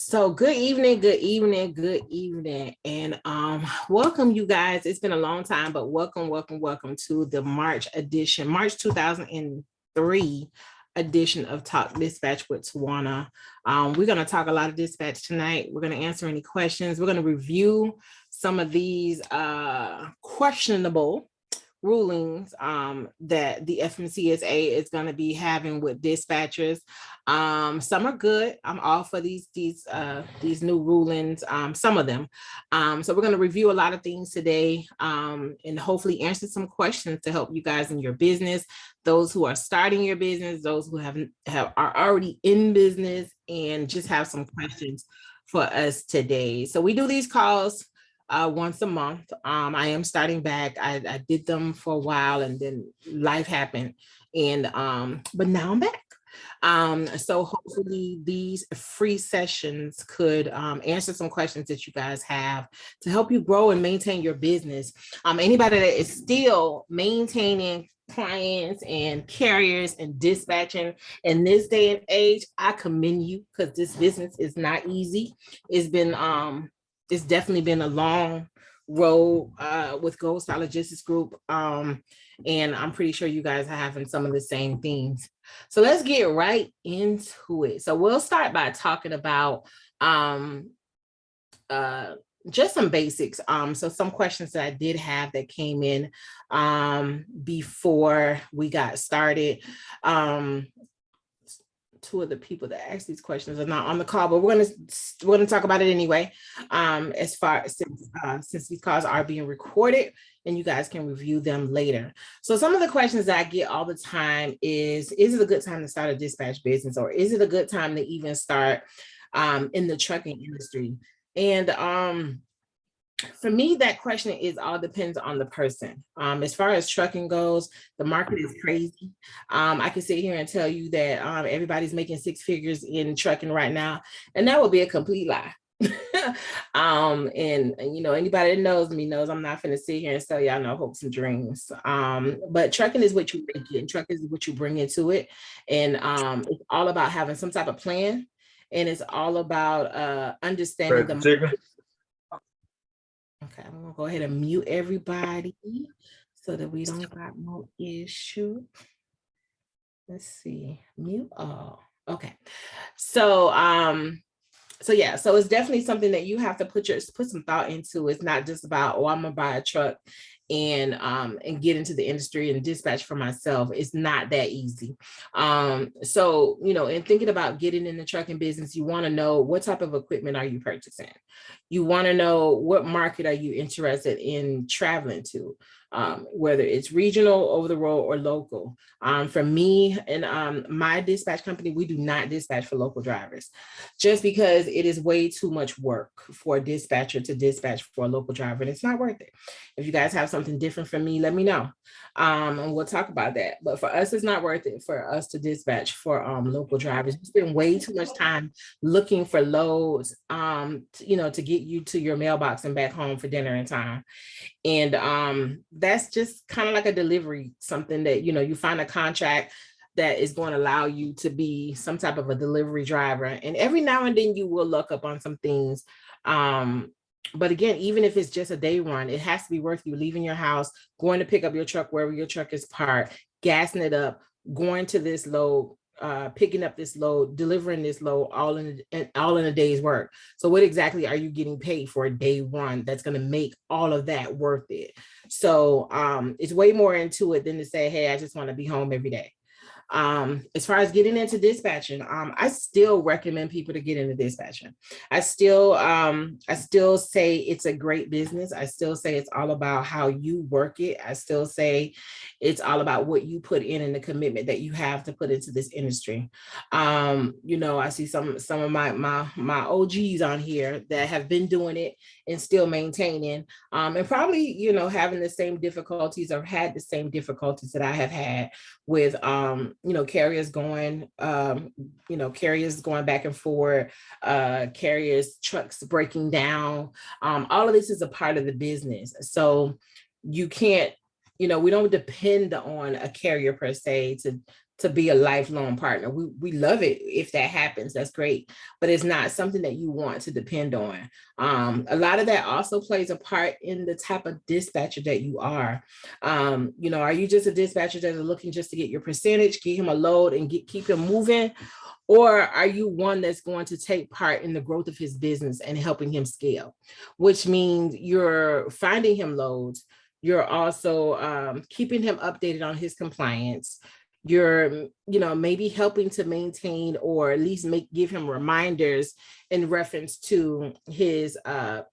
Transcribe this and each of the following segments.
So good evening, good evening, good evening, and welcome you guys. It's been a long time, but welcome to the March edition, March 2003 edition of Talk Dispatch with Tawana. We're going to talk a lot of dispatch tonight. We're going to answer any questions. We're going to review some of these questionable rulings that the FMCSA is going to be having with dispatchers. Some are good. I'm all for these new rulings. Some of them. So we're going to review a lot of things today, and hopefully answer some questions to help you guys in your business. Those who are starting your business, those who are already in business, and just have some questions for us today. So we do these calls once a month. I am starting back. I did them for a while and then life happened. And but now I'm back. So hopefully these free sessions could answer some questions that you guys have to help you grow and maintain your business. Anybody that is still maintaining clients and carriers and dispatching in this day and age, I commend you, because this business is not easy. It's definitely been a long road with Gold Star Logistics Group. And I'm pretty sure you guys are having some of the same things. So let's get right into it. So we'll start by talking about just some basics. So some questions that I did have that came in before we got started. Two of the people that ask these questions are not on the call, but we're gonna talk about it anyway. As far since these calls are being recorded, and you guys can review them later. So some of the questions that I get all the time is it a good time to start a dispatch business, or is it a good time to even start in the trucking industry? And for me, that question all depends on the person. As far as trucking goes, the market is crazy. I can sit here and tell you that everybody's making six figures in trucking right now, and that would be a complete lie. And you know, anybody that knows me knows I'm not gonna sit here and tell y'all no hopes and dreams. But trucking is what you make it, and trucking is what you bring into it. And it's all about having some type of plan, and it's all about understanding the market. Okay, I'm gonna go ahead and mute everybody so that we don't got no issue. Let's see, mute all. Okay, so yeah, so it's definitely something that you have to put some thought into. It's not just about, oh, I'm gonna buy a truck and get into the industry and dispatch for myself. It's not that easy. So, you know, in thinking about getting in the trucking business, you want to know what type of equipment are you purchasing? You want to know what market are you interested in traveling to? Whether it's regional, over the road, or local. For me and my dispatch company, we do not dispatch for local drivers, just because it is way too much work for a dispatcher to dispatch for a local driver, and it's not worth it. If you guys have something different from me, let me know, and we'll talk about that. But for us, it's not worth it for us to dispatch for local drivers. We spend way too much time looking for loads, you know, to get you to your mailbox and back home for dinner in time. And that's just kind of like a delivery, something that, you know, you find a contract that is going to allow you to be some type of a delivery driver. And every now and then you will look up on some things. But again, even if it's just a day run, it has to be worth you leaving your house, going to pick up your truck wherever your truck is parked, gassing it up, going to this load, picking up this load, delivering this load, all in a day's work. So what exactly are you getting paid for a day one that's going to make all of that worth it? So it's way more into it than to say, hey, I just want to be home every day. As far as getting into dispatching, I still recommend people to get into dispatching. I still say it's a great business. I still say it's all about how you work it. I still say it's all about what you put in and the commitment that you have to put into this industry. You know, I see some of my OGs on here that have been doing it and still maintaining, and probably, you know, having the same difficulties or had the same difficulties that I have had with you know, carriers going back and forth, carriers, trucks breaking down. All of this is a part of the business. So you can't, you know, we don't depend on a carrier per se to to be a lifelong partner. We love it if that happens. That's great, but it's not something that you want to depend on. A lot of that also plays a part in the type of dispatcher that you are. Are you just a dispatcher that is looking just to get your percentage, get him a load, and keep him moving? Or are you one that's going to take part in the growth of his business and helping him scale, which means you're finding him loads. You're also keeping him updated on his compliance. You're, maybe helping to maintain or at least give him reminders in reference to his,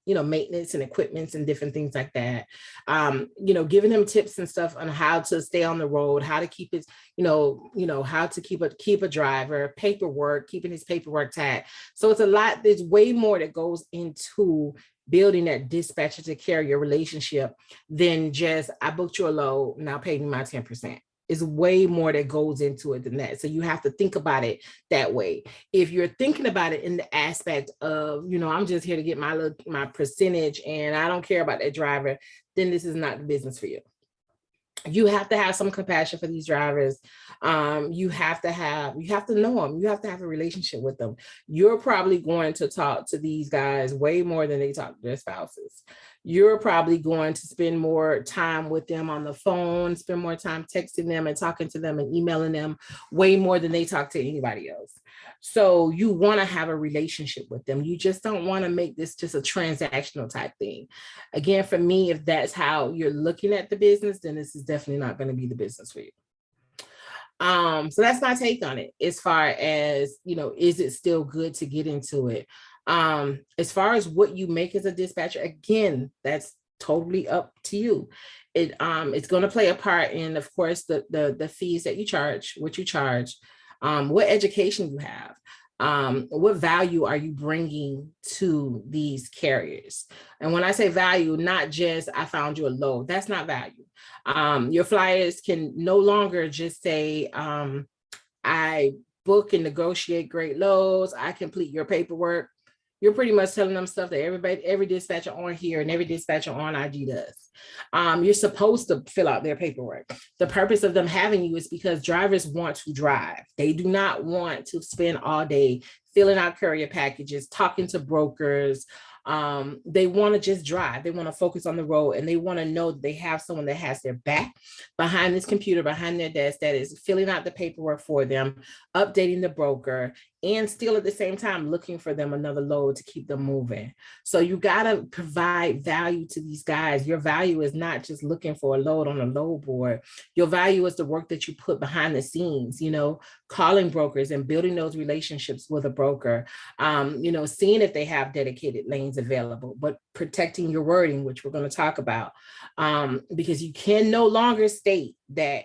maintenance and equipments and different things like that. Giving him tips and stuff on how to stay on the road, how to keep his, how to keep a driver, paperwork, keeping his paperwork tight. So it's a lot. There's way more that goes into building that dispatcher to carrier relationship than just, I booked you a load, now pay me my 10%. Is way more that goes into it than that. So you have to think about it that way. If you're thinking about it in the aspect of, I'm just here to get my percentage and I don't care about that driver, then this is not the business for you. You have to have some compassion for these drivers. You have to know them. You have to have a relationship with them. You're probably going to talk to these guys way more than they talk to their spouses. You're probably going to spend more time with them on the phone, spend more time texting them and talking to them and emailing them way more than they talk to anybody else. So you want to have a relationship with them. You just don't want to make this just a transactional type thing. Again, for me, if that's how you're looking at the business, then this is definitely not going to be the business for you. So that's my take on it. As far as, is it still good to get into it? As far as what you make as a dispatcher, again, that's totally up to you. It's going to play a part in, of course, the fees that you charge, what you charge, what education you have. What value are you bringing to these carriers? And when I say value, not just I found you a load, that's not value. Your flyers can no longer just say, I book and negotiate great loads, I complete your paperwork. You're pretty much telling them stuff that every dispatcher on here and every dispatcher on IG does. You're supposed to fill out their paperwork. The purpose of them having you is because drivers want to drive. They do not want to spend all day filling out courier packages, talking to brokers. They want to just drive. They want to focus on the road, and they want to know that they have someone that has their back behind this computer, behind their desk, that is filling out the paperwork for them, updating the broker, and still at the same time looking for them another load to keep them moving. So you got to provide value to these guys. Your value is not just looking for a load on a load board. Your value is the work that you put behind the scenes, calling brokers and building those relationships with a broker, seeing if they have dedicated lanes available, but protecting your wording, which we're going to talk about, because you can no longer state that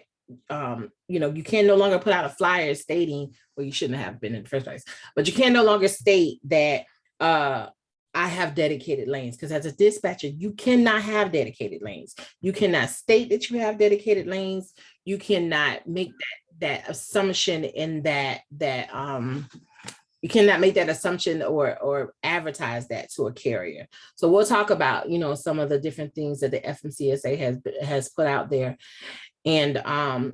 you can no longer put out a flyer stating, well, you shouldn't have been in the first place, but you can no longer state that I have dedicated lanes, because as a dispatcher, you cannot have dedicated lanes. You cannot state that you have dedicated lanes. You cannot make that assumption in that you cannot make that assumption or advertise that to a carrier. So we'll talk about, some of the different things that the FMCSA has put out there. And,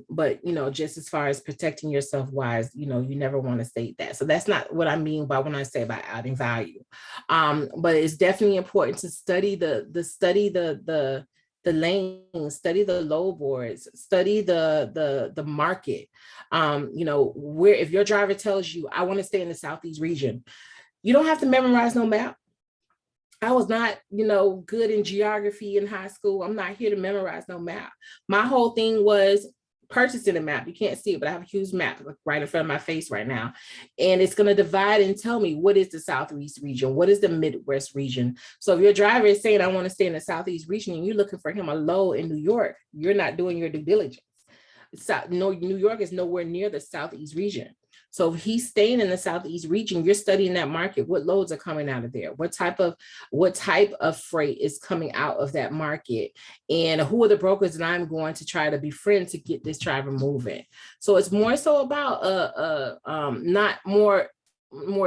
but, just as far as protecting yourself wise, you never want to state that. So that's not what I mean by when I say about adding value. But it's definitely important to study the lanes, study the load boards, study the market. Where, if your driver tells you, I want to stay in the Southeast region, you don't have to memorize no map. I was not, good in geography in high school. I'm not here to memorize no map. My whole thing was purchasing a map. You can't see it, but I have a huge map right in front of my face right now. And it's going to divide and tell me what is the Southeast region, what is the Midwest region. So if your driver is saying, I want to stay in the Southeast region, and you're looking for him a load in New York, you're not doing your due diligence. New York is nowhere near the Southeast region. So if he's staying in the Southeast region, you're studying that market. What loads are coming out of there? What type of freight is coming out of that market? And who are the brokers that I'm going to try to befriend to get this driver moving? So it's more so about not more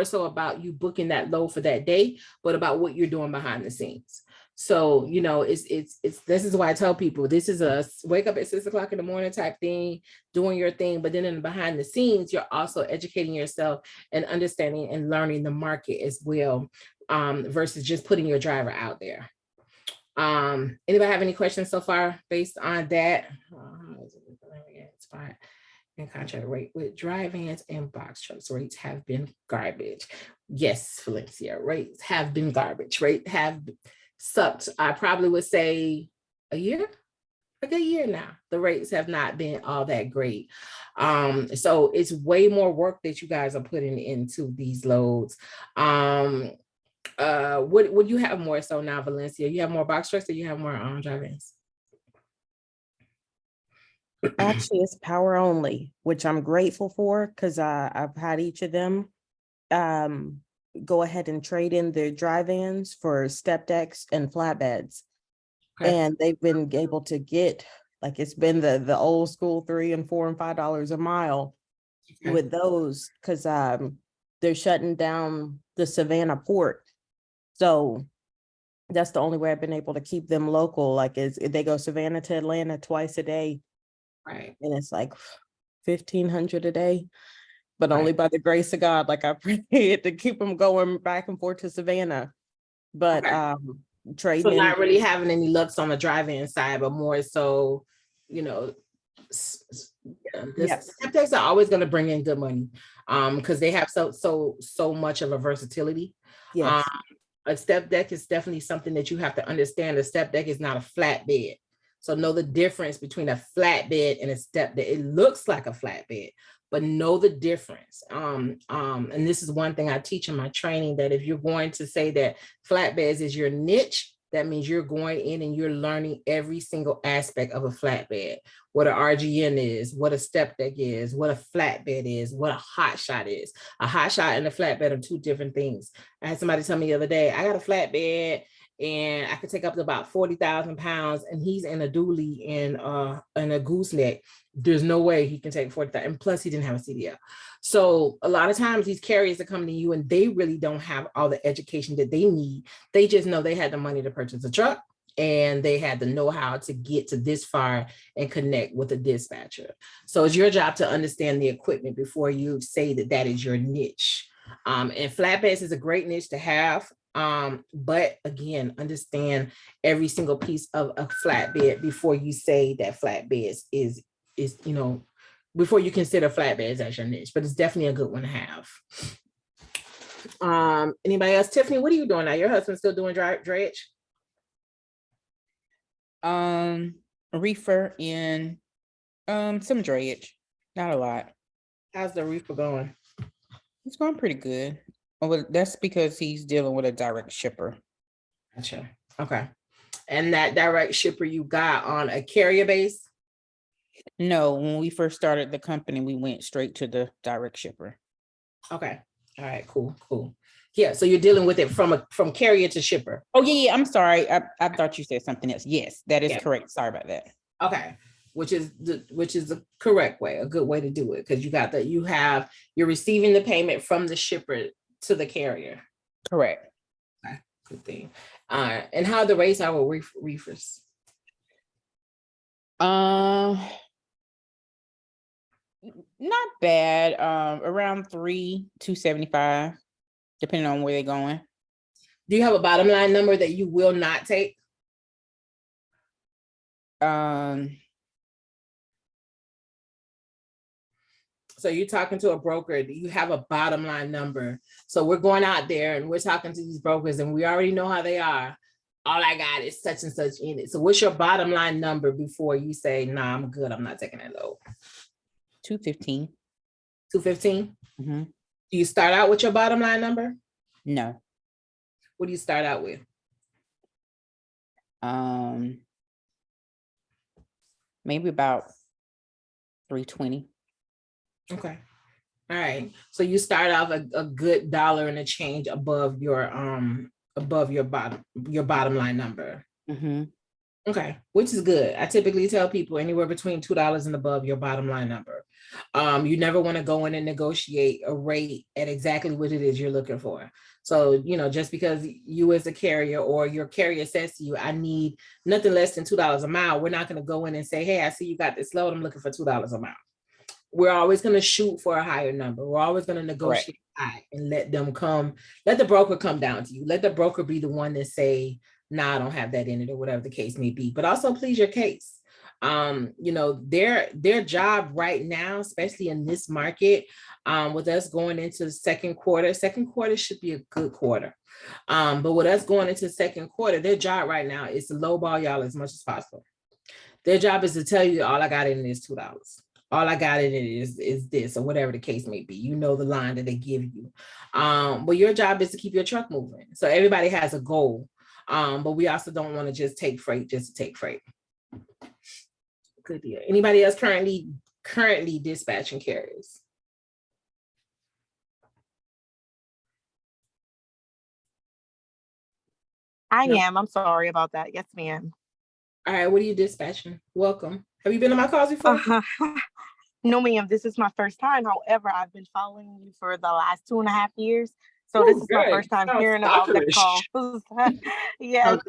so about you booking that load for that day, but about what you're doing behind the scenes. So, you know, this is why I tell people this is a wake up at 6 o'clock in the morning type thing, doing your thing. But then in behind the scenes, you're also educating yourself and understanding and learning the market as well, versus just putting your driver out there. Anybody have any questions so far based on that? And contract rate with dry vans and box trucks rates have been garbage. Yes, Valencia, rates have been garbage. Rate have sucked. I probably would say a year, like a year now. The rates have not been all that great. So it's way more work that you guys are putting into these loads. Would you have more so now, Valencia? You have more box trucks or you have more dry vans? Actually, it's power only, which I'm grateful for because I've had each of them go ahead and trade in their dry vans for step decks and flatbeds. Okay. And they've been able to get, like, it's been the old school $3 and $4 and $5 a mile with those, because they're shutting down the Savannah port. So that's the only way I've been able to keep them local. Like, is they go Savannah to Atlanta twice a day. Right. And it's like 1,500 a day, but only by the grace of God. Like, I prayed to keep them going back and forth to Savannah. But trading, so not really having any lucks on the drive-in side, but more so, you know, step decks are always going to bring in good money, because they have so much of a versatility. Yes. A step deck is definitely something that you have to understand. A step deck is not a flatbed. So know the difference between a flatbed and a step deck. It looks like a flatbed, but know the difference. And this is one thing I teach in my training, that if you're going to say that flatbeds is your niche, that means you're going in and you're learning every single aspect of a flatbed, what an RGN is, what a step deck is, what a flatbed is, what a hot shot is. A hot shot and a flatbed are two different things. I had somebody tell me the other day, I got a flatbed and I could take up to about 40,000 pounds, and he's in a dually and a gooseneck. There's no way he can take 40,000, and plus he didn't have a CDL. So a lot of times these carriers are coming to you and they really don't have all the education that they need. They just know they had the money to purchase a truck and they had the know-how to get to this far and connect with a dispatcher. So it's your job to understand the equipment before you say that that is your niche. And flatbeds is a great niche to have. But again, understand every single piece of a flatbed before you say that flatbeds is, you know, before you consider flatbeds as your niche, but it's definitely a good one to have. Anybody else? Tiffany, what are you doing now? Your husband's still doing dredge? Reefer and some dredge, not a lot. How's the reefer going? It's going pretty good. Well, that's because he's dealing with a direct shipper. Gotcha. Okay. And that direct shipper you got on a carrier base? No, when we first started the company, we went straight to the direct shipper. Okay. All right, cool. Yeah, so you're dealing with it from carrier to shipper. Oh, yeah, I'm sorry. I thought you said something else. Yes, that is correct. Sorry about that. Okay. Which is the correct way, a good way to do it, because you're receiving the payment from the shipper to the carrier. Correct. Okay, good thing. And how the rates are with reefers? Not bad. Around $3,275, depending on where they're going. Do you have a bottom line number that you will not take? So you're talking to a broker, do you have a bottom line number? So we're going out there and we're talking to these brokers and we already know how they are. All I got is such and such in it. So what's your bottom line number before you say, nah, I'm good, I'm not taking that load? 215. 215? Mm-hmm. Do you start out with your bottom line number? No. What do you start out with? Maybe about 320. Okay. All right. So you start off a good dollar and a change above your bottom line number. Mm-hmm. Okay, which is good. I typically tell people anywhere between $2 and above your bottom line number. You never want to go in and negotiate a rate at exactly what it is you're looking for. So, just because you as a carrier or your carrier says to you, I need nothing less than $2 a mile, we're not going to go in and say, hey, I see you got this load, I'm looking for $2 a mile. We're always going to shoot for a higher number. We're always going to Correct. negotiate high and let the broker come down to you. Let the broker be the one that say, nah, I don't have that in it, or whatever the case may be, but also please your case. Their job right now, especially in this market, with us going into second quarter should be a good quarter. But with us going into second quarter, their job right now is to lowball y'all as much as possible. Their job is to tell you all I got in it is $2. All I got in it is this, or whatever the case may be. You know the line that they give you. But your job is to keep your truck moving. So everybody has a goal. But we also don't want to just take freight just to take freight. Good deal. Anybody else currently dispatching carriers? I No. am. I'm sorry about that. Yes, ma'am. All right, what are you dispatching? Welcome. Have you been on my calls before? No, ma'am. This is my first time. However, I've been following you for the last 2.5 years. So this is my first time hearing about the call. Yes.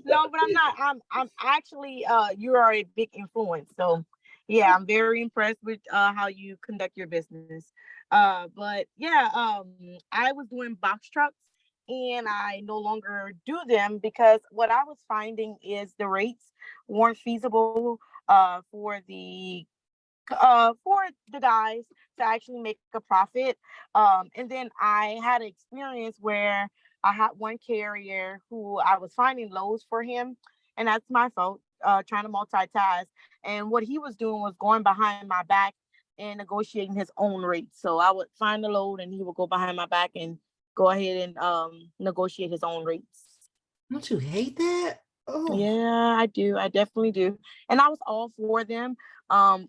No, but I'm not. I'm actually you are a big influence. So yeah, I'm very impressed with how you conduct your business. But yeah, I was doing box trucks and I no longer do them because what I was finding is the rates weren't feasible for the guys to actually make a profit. And then I had an experience where I had one carrier who I was finding lows for him, and that's my fault, trying to multitask. And what he was doing was going behind my back and negotiating his own rates. So I would find the load and he would go behind my back and go ahead and negotiate his own rates. Don't you hate that? Oh. Yeah, I do. I definitely do. And I was all for them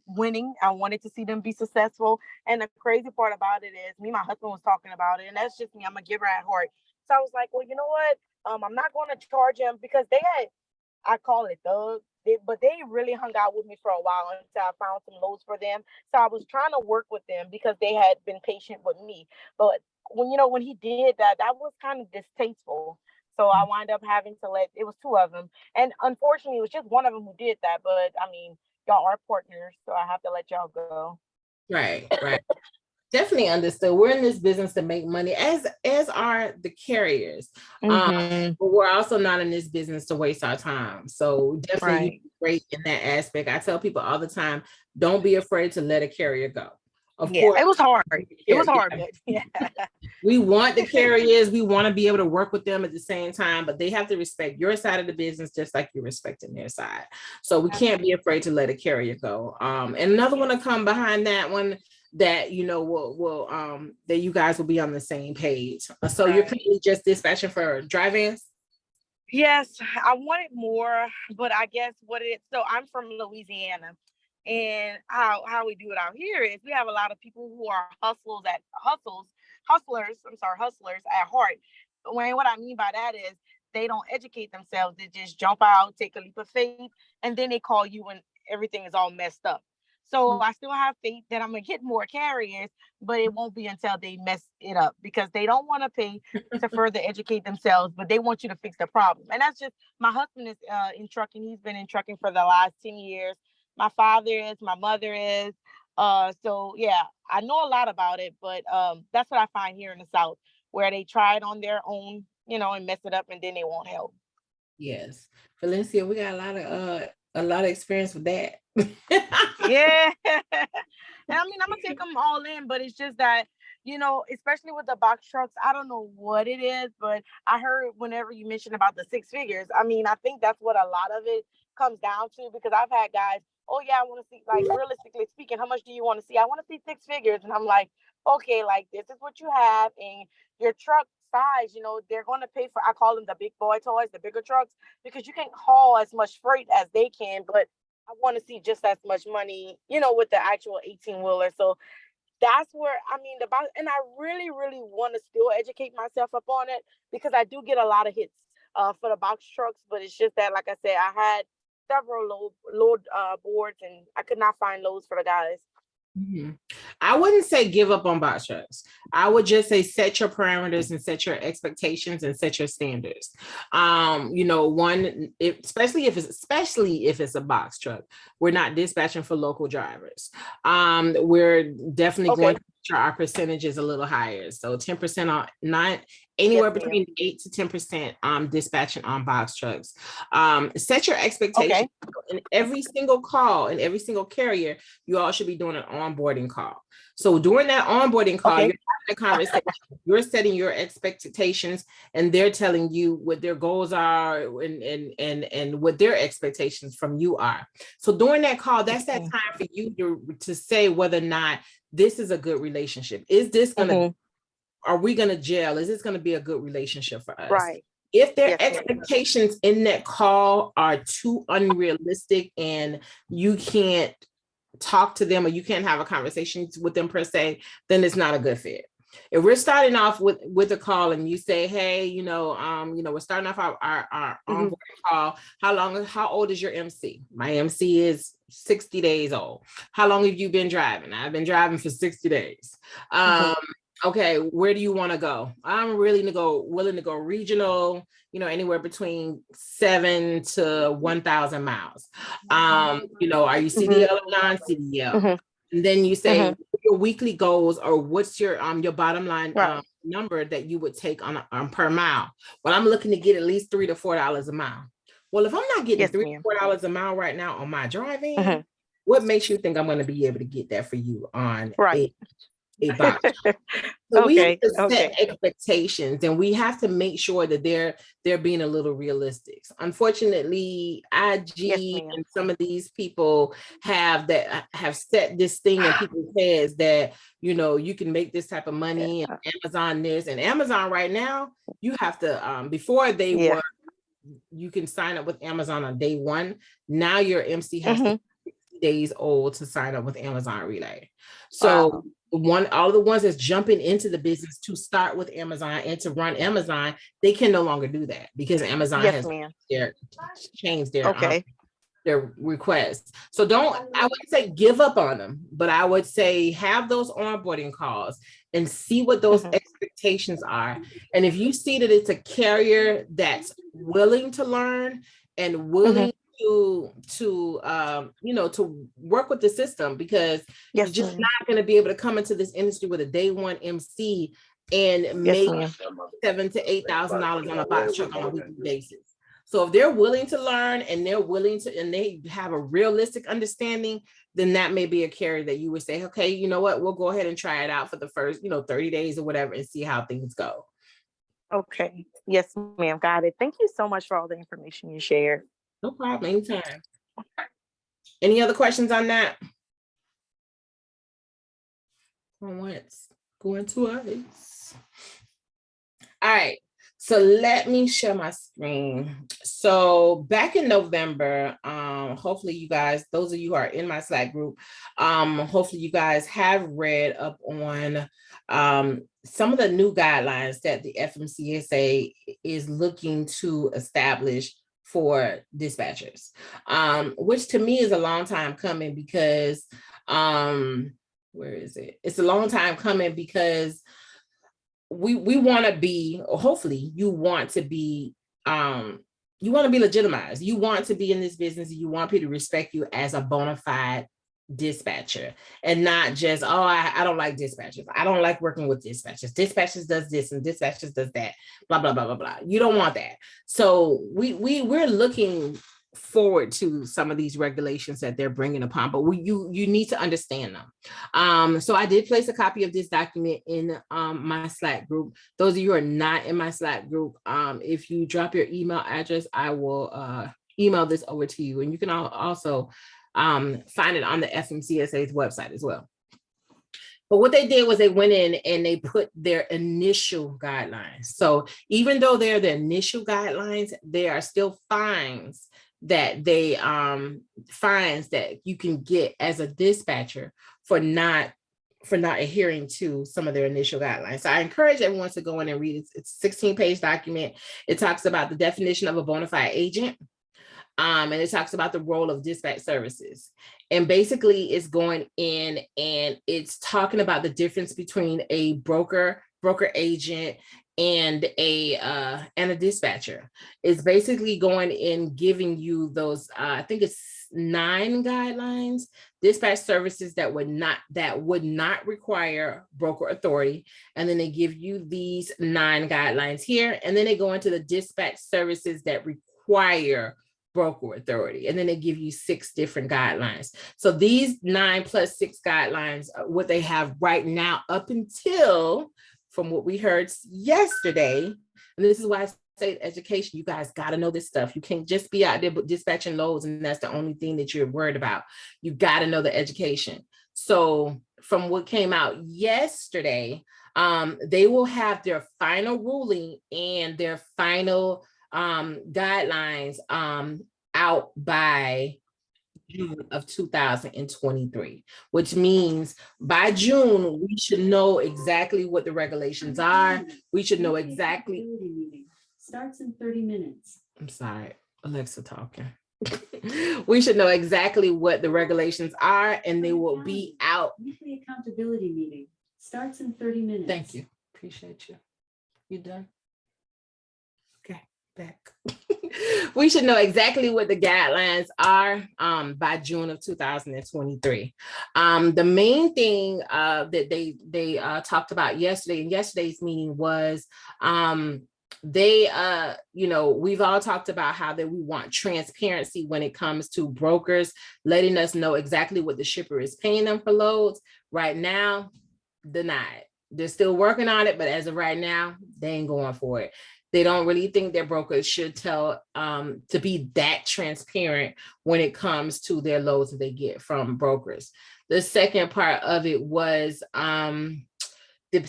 winning. I wanted to see them be successful. And the crazy part about it is my husband was talking about it, and that's just me. I'm a giver at heart. So I was like, well, you know what? I'm not going to charge him because I call it thugs, but they really hung out with me for a while until I found some loads for them. So I was trying to work with them because they had been patient with me. But when he did that, that was kind of distasteful. So I wind up having to it was two of them. And unfortunately, it was just one of them who did that. But I mean, y'all are partners, so I have to let y'all go. Right. Definitely understood. We're in this business to make money, as are the carriers. But we're also not in this business to waste our time. So definitely great in that aspect. I tell people all the time, don't be afraid to let a carrier go. Of course, it was hard. It was hard, but yeah. We want the carriers. We want to be able to work with them at the same time, but they have to respect your side of the business just like you're respecting their side. So we can't be afraid to let a carrier go. And another one to come behind that one that will that you guys will be on the same page. So you're currently just dispatching for dry vans? Yes, I wanted more, but I guess so I'm from Louisiana. And how we do it out here is we have a lot of people who are hustlers at heart. What I mean by that is they don't educate themselves. They just jump out, take a leap of faith, and then they call you when everything is all messed up. So I still have faith that I'm gonna get more carriers, but it won't be until they mess it up because they don't want to pay to further educate themselves, but they want you to fix the problem. And that's just my husband is in trucking. He's been in trucking for the last 10 years. My father is, my mother is. So yeah, I know a lot about it, but that's what I find here in the South, where they try it on their own, and mess it up, and then they won't help. Yes, Valencia, we got a lot of experience with that. Yeah, and I mean I'm gonna take them all in, but it's just that especially with the box trucks, I don't know what it is, but I heard whenever you mentioned about the 6 figures, I mean I think that's what a lot of it comes down to because I've had guys. Oh yeah, I want to see, like, realistically speaking, how much do you want to see? I want to see 6 figures. And I'm like, okay, like this is what you have and your truck size, they're going to pay for, I call them the big boy toys, the bigger trucks, because you can't haul as much freight as they can, but I want to see just as much money, with the actual 18-wheeler. So that's where, I mean, and I really, really want to still educate myself up on it because I do get a lot of hits for the box trucks, but it's just that, like I said, I had several load boards, and I could not find loads for the guys. I wouldn't say give up on box trucks. I would just say set your parameters and set your expectations and set your standards. Especially if it's a box truck, we're not dispatching for local drivers. We're definitely going to make our percentages a little higher. So 10% on not anywhere between 8 to 10% dispatching on box trucks. Set your expectations. In every single call, in every single carrier, you all should be doing an onboarding call. So during that onboarding call, you're having a conversation, you're setting your expectations, and they're telling you what their goals are and what their expectations from you are. So during that call, that's that time for you to say whether or not this is a good relationship. Is this gonna are we gonna gel? Is this gonna be a good relationship for us? Right. If their expectations in that call are too unrealistic and you can't talk to them or you can't have a conversation with them per se, then it's not a good fit. If we're starting off with a call and you say, hey, we're starting off our onboarding call. How old is your MC? My MC is 60 days old. How long have you been driving? I've been driving for 60 days. Okay, where do you want to go? I'm willing to go regional, anywhere between 7 to 1,000 miles. Are you CDL or non-CDL? And then you say your weekly goals, or what's your bottom line number that you would take on per mile. Well, I'm looking to get at least $3 to $4 a mile. Well, if I'm not getting $3 to $4 a mile right now on my driving, what makes you think I'm going to be able to get that for you on a box? So we have to set expectations, and we have to make sure that they're being a little realistic. Unfortunately, IG and some of these people have set this thing in people's heads that you can make this type of money and Amazon this and Amazon right now. You have to before they were, you can sign up with Amazon on day one. Now your MC has to be 60 days old to sign up with Amazon Relay. So all the ones that's jumping into the business to start with Amazon and to run Amazon, they can no longer do that because Amazon has changed their requests. So I wouldn't say give up on them, but I would say have those onboarding calls and see what those expectations are. And if you see that it's a carrier that's willing to learn and willing to work with the system, because you're just not going to be able to come into this industry with a day one MC and make $7,000 to $8,000 on a box truck on a weekly basis. So if they're willing to learn and and they have a realistic understanding, then that may be a carrier that you would say, okay, you know what, we'll go ahead and try it out for the first 30 days or whatever and see how things go. Okay. Yes, ma'am. Got it. Thank you so much for all the information you shared. No problem. Anytime. Any other questions on that? Going twice. All right. So let me share my screen. So back in November, hopefully you guys, those of you who are in my Slack group, hopefully you guys have read up on some of the new guidelines that the FMCSA is looking to establish for dispatchers, which to me is a long time coming because, where is it? It's a long time coming because we want to be, or hopefully you want to be legitimized. You want to be in this business. You want people to respect you as a bona fide dispatcher and not just, I don't like dispatchers. I don't like working with dispatchers. Dispatchers does this and dispatchers does that, blah, blah, blah, blah, blah. You don't want that. So we're looking forward to some of these regulations that they're bringing upon, but you need to understand them. So I did place a copy of this document in my Slack group. Those of you who are not in my Slack group, if you drop your email address, I will email this over to you, and you can also find it on the FMCSA's website as well. But what they did was they went in and they put their initial guidelines. So even though they're the initial guidelines, there are still fines that fines that you can get as a dispatcher for not for not adhering to some of their initial guidelines. So I encourage everyone to go in and read it. It's a 16-page document. It talks about the definition of a bona fide agent. And it talks about the role of dispatch services. And basically it's going in and it's talking about the difference between a broker agent and a dispatcher. It's basically going in giving you those, I think it's 9 guidelines, dispatch services that would not require broker authority. And then they give you these 9 guidelines here. And then they go into the dispatch services that require broker authority. And then they give you 6 different guidelines. So these 9 plus 6 guidelines, what they have right now up until, from what we heard yesterday, and this is why I say education, you guys got to know this stuff. You can't just be out there dispatching loads and that's the only thing that you're worried about. You got to know the education. So from what came out yesterday, they will have their final ruling and their final guidelines out by June of 2023, which means by June, we should know exactly what the regulations are. We should know exactly. Starts in 30 minutes. I'm sorry, Alexa talking. We should know exactly what the regulations are, and they will be out. Weekly accountability meeting starts in 30 minutes. Thank you. Appreciate you. You done? Okay, back. We should know exactly what the guidelines are by June of 2023. The main thing that they talked about yesterday in yesterday's meeting was we've all talked about how that we want transparency when it comes to brokers, letting us know exactly what the shipper is paying them for loads. Right now, denied. They're still working on it, but as of right now, they ain't going for it. They don't really think their brokers should tell to be that transparent when it comes to their loads that they get from brokers. The second part of it was the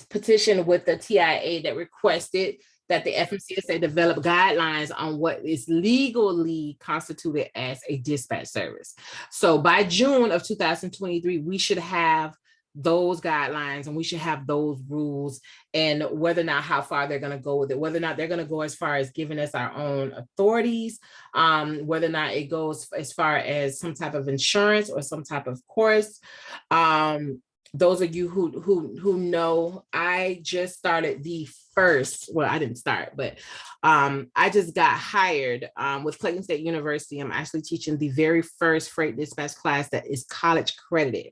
petition with the TIA that requested that the FMCSA develop guidelines on what is legally constituted as a dispatch service. So by June of 2023, we should have those guidelines and we should have those rules, and whether or not how far they're going to go with it, whether or not they're going to go as far as giving us our own authorities, whether or not it goes as far as some type of insurance or some type of course. Those of you who know, I just started the first, well, I didn't start, but I just got hired with Clayton State University. I'm actually teaching the very first freight dispatch class that is college credited.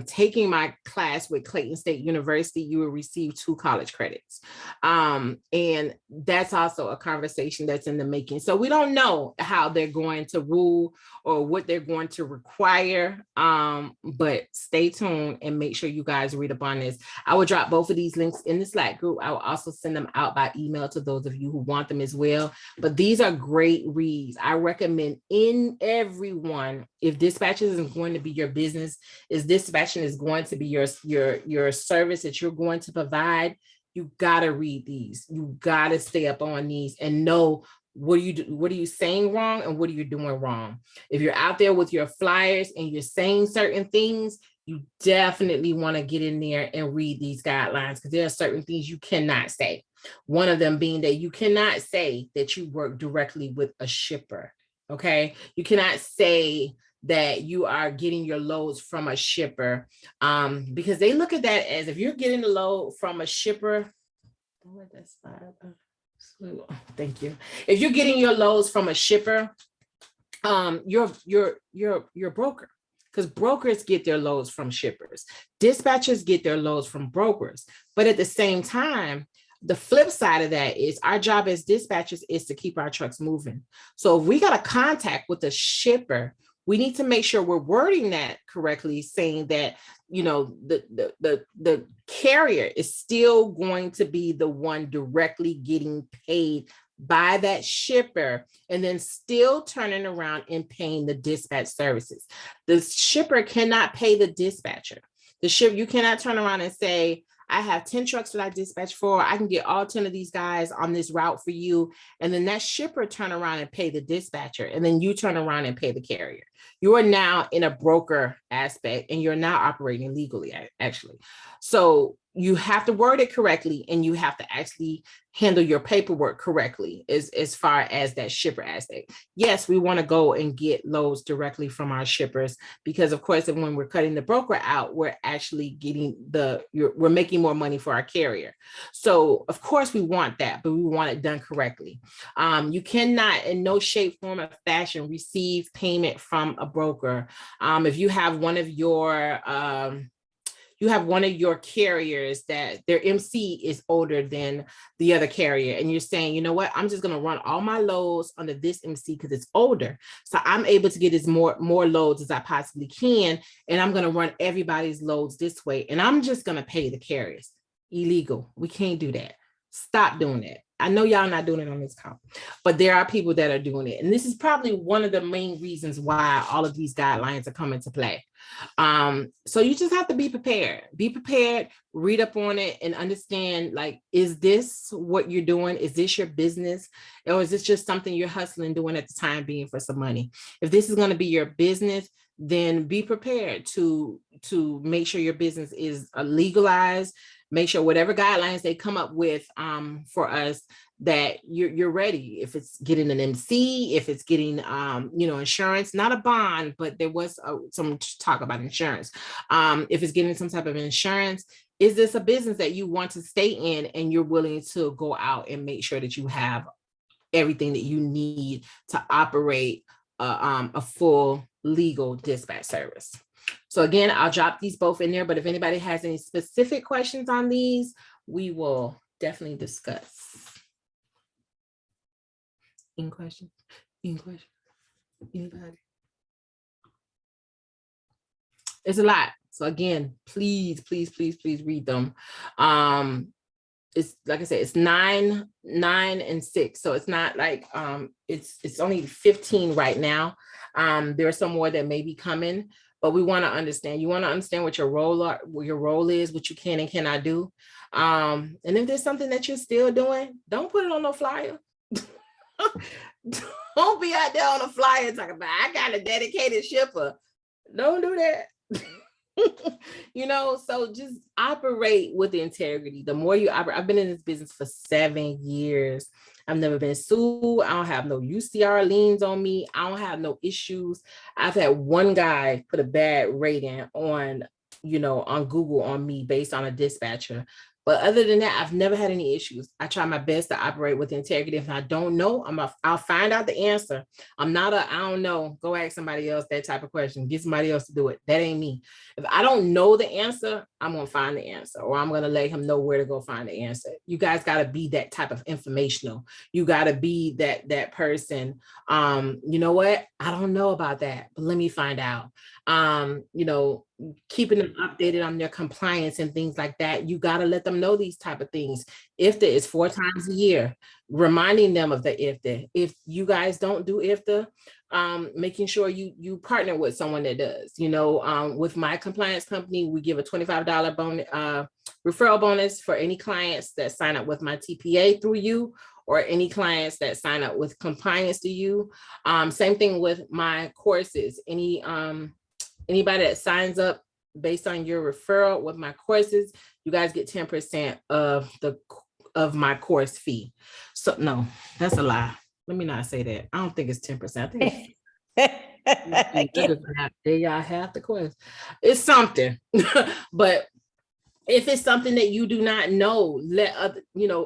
Taking my class with Clayton State University, you will receive 2 college credits. And that's also a conversation that's in the making. So we don't know how they're going to rule or what they're going to require, but stay tuned and make sure you guys read up on this. I will drop both of these links in the Slack group. I will also send them out by email to those of you who want them as well. But these are great reads. I recommend in everyone, if dispatching is going to be your business, if dispatching is going to be your service that you're going to provide, you gotta read these. You gotta stay up on these and know what are you saying wrong and what are you doing wrong. If you're out there with your flyers and you're saying certain things, you definitely want to get in there and read these guidelines, because there are certain things you cannot say. One of them being that you cannot say that you work directly with a shipper. Okay. You cannot say that you are getting your loads from a shipper, because they look at that as if you're getting a load from a shipper. Thank you. If you're getting your loads from a shipper, you're a broker, because brokers get their loads from shippers. Dispatchers get their loads from brokers. But at the same time, the flip side of that is our job as dispatchers is to keep our trucks moving. So if we got a contact with a shipper, we need to make sure we're wording that correctly, saying that, the carrier is still going to be the one directly getting paid by that shipper, and then still turning around and paying the dispatch services. The shipper cannot pay the dispatcher. You cannot turn around and say, I have 10 trucks that I dispatch for. I can get all 10 of these guys on this route for you. And then that shipper turn around and pay the dispatcher. And then you turn around and pay the carrier. You are now in a broker aspect and you're now operating legally, actually. So you have to word it correctly and you have to actually handle your paperwork correctly as far as that shipper aspect. Yes, we want to go and get loads directly from our shippers because of course, when we're cutting the broker out, we're actually getting we're making more money for our carrier. So of course we want that, but we want it done correctly. You cannot in no shape, form, or fashion receive payment from a broker. If you have one of your carriers that their MC is older than the other carrier, and you're saying, you know what, I'm just going to run all my loads under this MC because it's older. So I'm able to get as more loads as I possibly can. And I'm going to run everybody's loads this way. And I'm just going to pay the carriers. Illegal. We can't do that. Stop doing that. I know y'all not doing it on this call, but there are people that are doing it. And this is probably one of the main reasons why all of these guidelines are coming to play. So you just have to be prepared, read up on it and understand, like, is this what you're doing? Is this your business? Or is this just something you're hustling doing at the time being for some money? If this is going to be your business, then be prepared to make sure your business is legalized. Make sure whatever guidelines they come up with for us, that you're ready. If it's getting an MC, if it's getting insurance, not a bond, but there was some talk about insurance. If it's getting some type of insurance, is this a business that you want to stay in and you're willing to go out and make sure that you have everything that you need to operate a full legal dispatch service? So again, I'll drop these both in there, but if anybody has any specific questions on these, we will definitely discuss. Any questions? Any questions? Anybody? It's a lot. So again, please read them. It's like I said, it's 9, and 6. So it's not like it's only 15 right now. There are some more that may be coming, but we want to understand. You want to understand what your role is, what you can and cannot do. And if there's something that you're still doing, don't put it on no flyer. Don't be out there on a flyer talking about, I got a dedicated shipper. Don't do that. So just operate with integrity. The more you operate, I've been in this business for 7 years. I've never been sued. I don't have no UCR liens on me. I don't have no issues. I've had one guy put a bad rating on Google on me based on a dispatcher. But other than that, I've never had any issues. I try my best to operate with integrity. If I don't know, I'll find out the answer. I'm not I don't know, go ask somebody else that type of question. Get somebody else to do it. That ain't me. If I don't know the answer, I'm going to find the answer, or I'm going to let him know where to go find the answer. You guys got to be that type of informational. You got to be that person. You know what? I don't know about that, but let me find out. Keeping them updated on their compliance and things like that. You got to let them know these type of things. IFTA is 4 times a year, reminding them of the IFTA. If you guys don't do IFTA, making sure you partner with someone that does. With my compliance company, we give a $25 bonus, referral bonus for any clients that sign up with my TPA through you, or any clients that sign up with compliance to you. Same thing with my courses. Anybody that signs up based on your referral with my courses, you guys get 10% of my course fee. So no, that's a lie. Let me not say that. I don't think it's 10%. I think it's there y'all have the course. It's something, but if it's something that you do not know,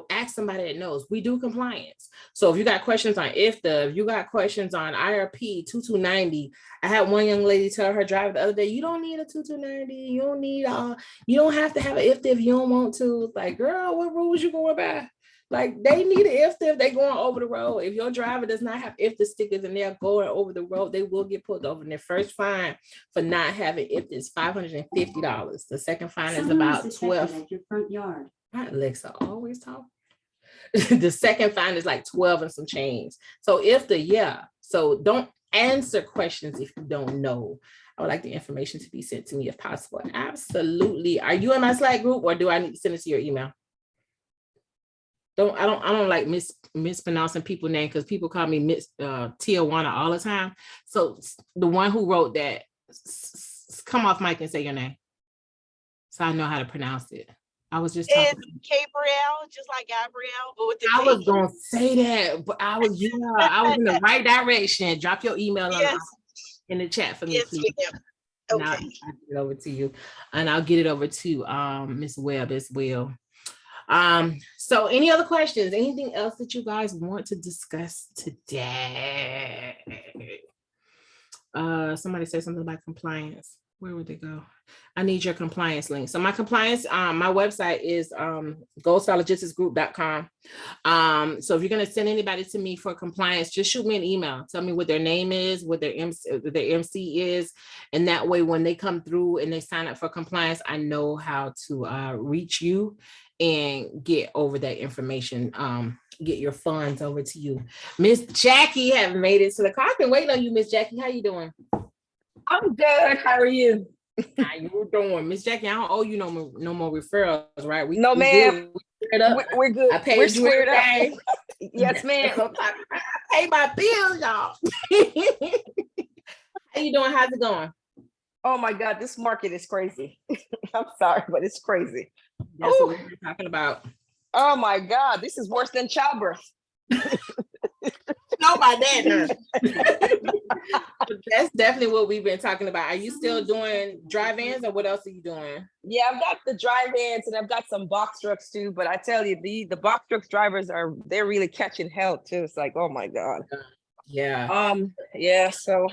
ask somebody that knows. We do compliance. So if you got questions on IFTA, if you got questions on IRP 2290, I had one young lady tell her driver the other day, you don't need a 2290. You don't have to have an IFTA if you don't want to. It's like, girl, what rules you going by? Like, they need an IFTA if they're going over the road. If your driver does not have IFTA stickers and they're going over the road, they will get pulled over. And their first fine for not having IFTA is $550. The second fine is about 12. At your front yard. Not Alexa, always talk. The second fine is like 12 and some change. So IFTA, yeah. So don't answer questions if you don't know. I would like the information to be sent to me if possible. Absolutely. Are you in my Slack group, or do I need to send it to your email? I don't like mispronouncing people's name because people call me Miss Tawana all the time. So the one who wrote that, come off mic and say your name, so I know how to pronounce it. I was just talking. It's Gabrielle, just like Gabrielle, but with the I was T. gonna say that, but I was in the right direction. Drop your email Yes, in the chat for me, yes, please. ma'am. And Okay. I'll get it over to you, and I'll get it over to Miss Webb as well. So any other questions? Anything else that you guys want to discuss today? Somebody said something about compliance. Where would they go? I need your compliance link. So my compliance, my website is goldstarlogisticsgroup.com. So if you're gonna send anybody to me for compliance, just shoot me an email. Tell me what their name is, what their MC is, and that way when they come through and they sign up for compliance, I know how to reach you and get over that information. Get your funds over to you. Miss Jackie have made it to the car. I've been waiting on you, Miss Jackie. How you doing? I'm good. How are you? How you doing, Miss Jackie? I don't owe you no more referrals, right? No, ma'am. We're good. I paid We're you squared up. every day. Yes, ma'am. I pay my bills, y'all. How you doing? How's it going? Oh my God, this market is crazy. I'm sorry, but it's crazy. That's Ooh. what we're talking about. Oh my God, this is worse than childbirth. Know about that. That's definitely what we've been talking about. Are you still doing drive-ins, or what else are you doing? Yeah, I've got the drive-ins and I've got some box trucks too. But I tell you, the box trucks drivers they're really catching hell too. It's like, oh my God. Yeah. Yeah. So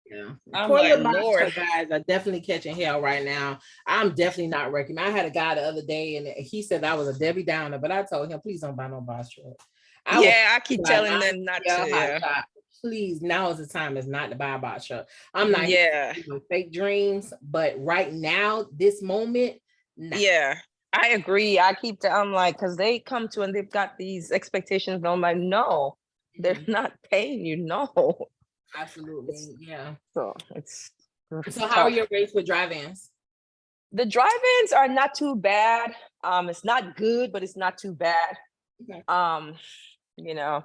yeah. I'm Poor like, little box Lord. truck guys are definitely catching hell right now. I'm definitely not recommending. I had a guy the other day and he said I was a Debbie Downer, but I told him, please don't buy no box truck. I keep telling them not to. Yeah. Please, now is the time is not to buy a box truck. I'm not fake dreams, but right now, this moment, nah. Yeah, I agree. I'm like, because they come to and they've got these expectations. And I'm like, no, they're not paying you. No. Absolutely. Yeah. So it's so how are your rates with drive-ins? The drive-ins are not too bad. It's not good, but it's not too bad. Okay. You know,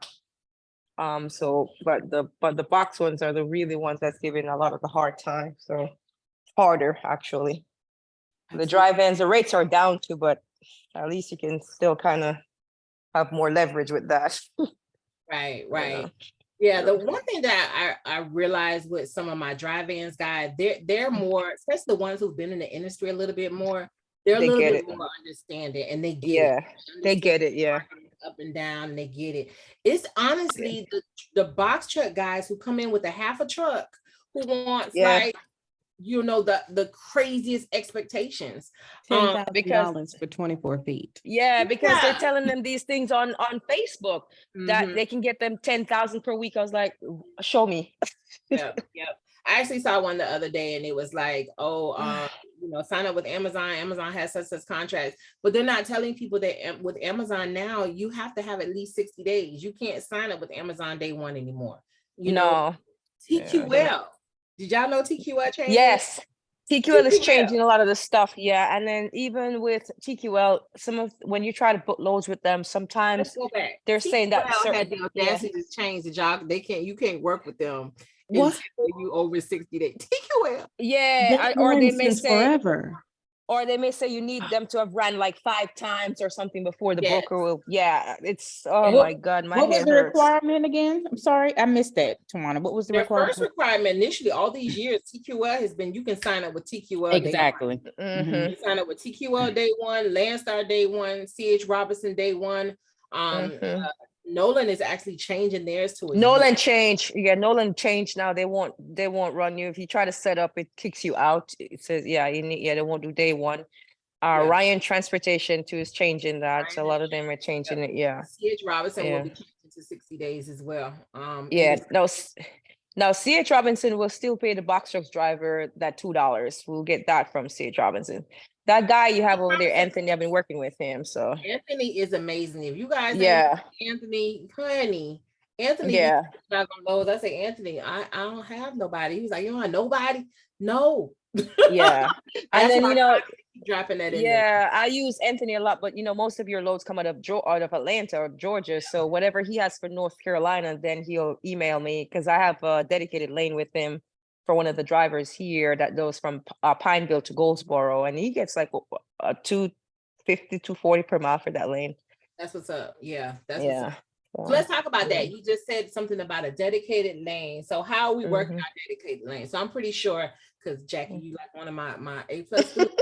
so but the box ones are the really ones that's giving a lot of the hard time. So harder actually. The drive-ins, the rates are down too, but at least you can still kind of have more leverage with that. Right. Yeah. Yeah, the one thing that I realized with some of my drive-ins guys, they're more, especially the ones who've been in the industry a little bit more, they're a little bit more understanding and they get it. They get it, yeah. Up and down, and they get it. It's honestly the box truck guys who come in with a half a truck who wants like, you know, the craziest expectations. $10,000 for 24 feet. Yeah, because they're telling them these things on Facebook that they can get them 10,000 per week. I was like, show me. Yep. I actually saw one the other day and it was like, you know, sign up with Amazon. Amazon has such contracts, but they're not telling people that with Amazon now, you have to have at least 60 days. You can't sign up with Amazon day one anymore. You know, TQL. Did y'all know TQL changed? Yes. TQL is changing a lot of the stuff. Yeah. And then even with TQL, when you try to book loads with them, sometimes they're saying that had the audacity to change the job. You can't work with them. What? You over 60 days. TQL. Yeah. Or they may say forever. Or they may say you need them to have ran like 5 times or something before the broker will. Yeah, it's my God, my What was head the hurts. requirement again? I'm sorry, I missed that, Tawana. What was the requirement? First requirement initially, all these years, TQL has been, you can sign up with TQL. Exactly. You sign up with TQL day one, Landstar day one, CH Robinson day one. Nolan is actually changing theirs to Nolan changed. Yeah, Nolan changed now. They won't run you. If you try to set up, it kicks you out. It says, they won't do day one. Ryan Transportation too is changing that. So a lot of them are changing it. Yeah. CH Robinson will be changing to 60 days as well. Now CH Robinson will still pay the box trucks driver that $2. We'll get that from CH Robinson. That guy you have over there, Anthony, I've been working with him. So Anthony is amazing. If you guys Anthony, honey, I say, Anthony, I don't have nobody. He was like, you don't have nobody? No, Yeah. And That's then, why you know, I keep dropping that in there. yeah, I use Anthony a lot, but you know, most of your loads come out of out of Atlanta or Georgia. So whatever he has for North Carolina, then he'll email me because I have a dedicated lane with him for one of the drivers here that goes from Pineville to Goldsboro, and he gets like 250, 240 per mile for that lane. That's what's up. Yeah, that's what's Yeah. up. So let's talk about that. You just said something about a dedicated lane. So how are we working Mhm. our dedicated lane? So I'm pretty sure, because Jackie, you like one of my A+ students.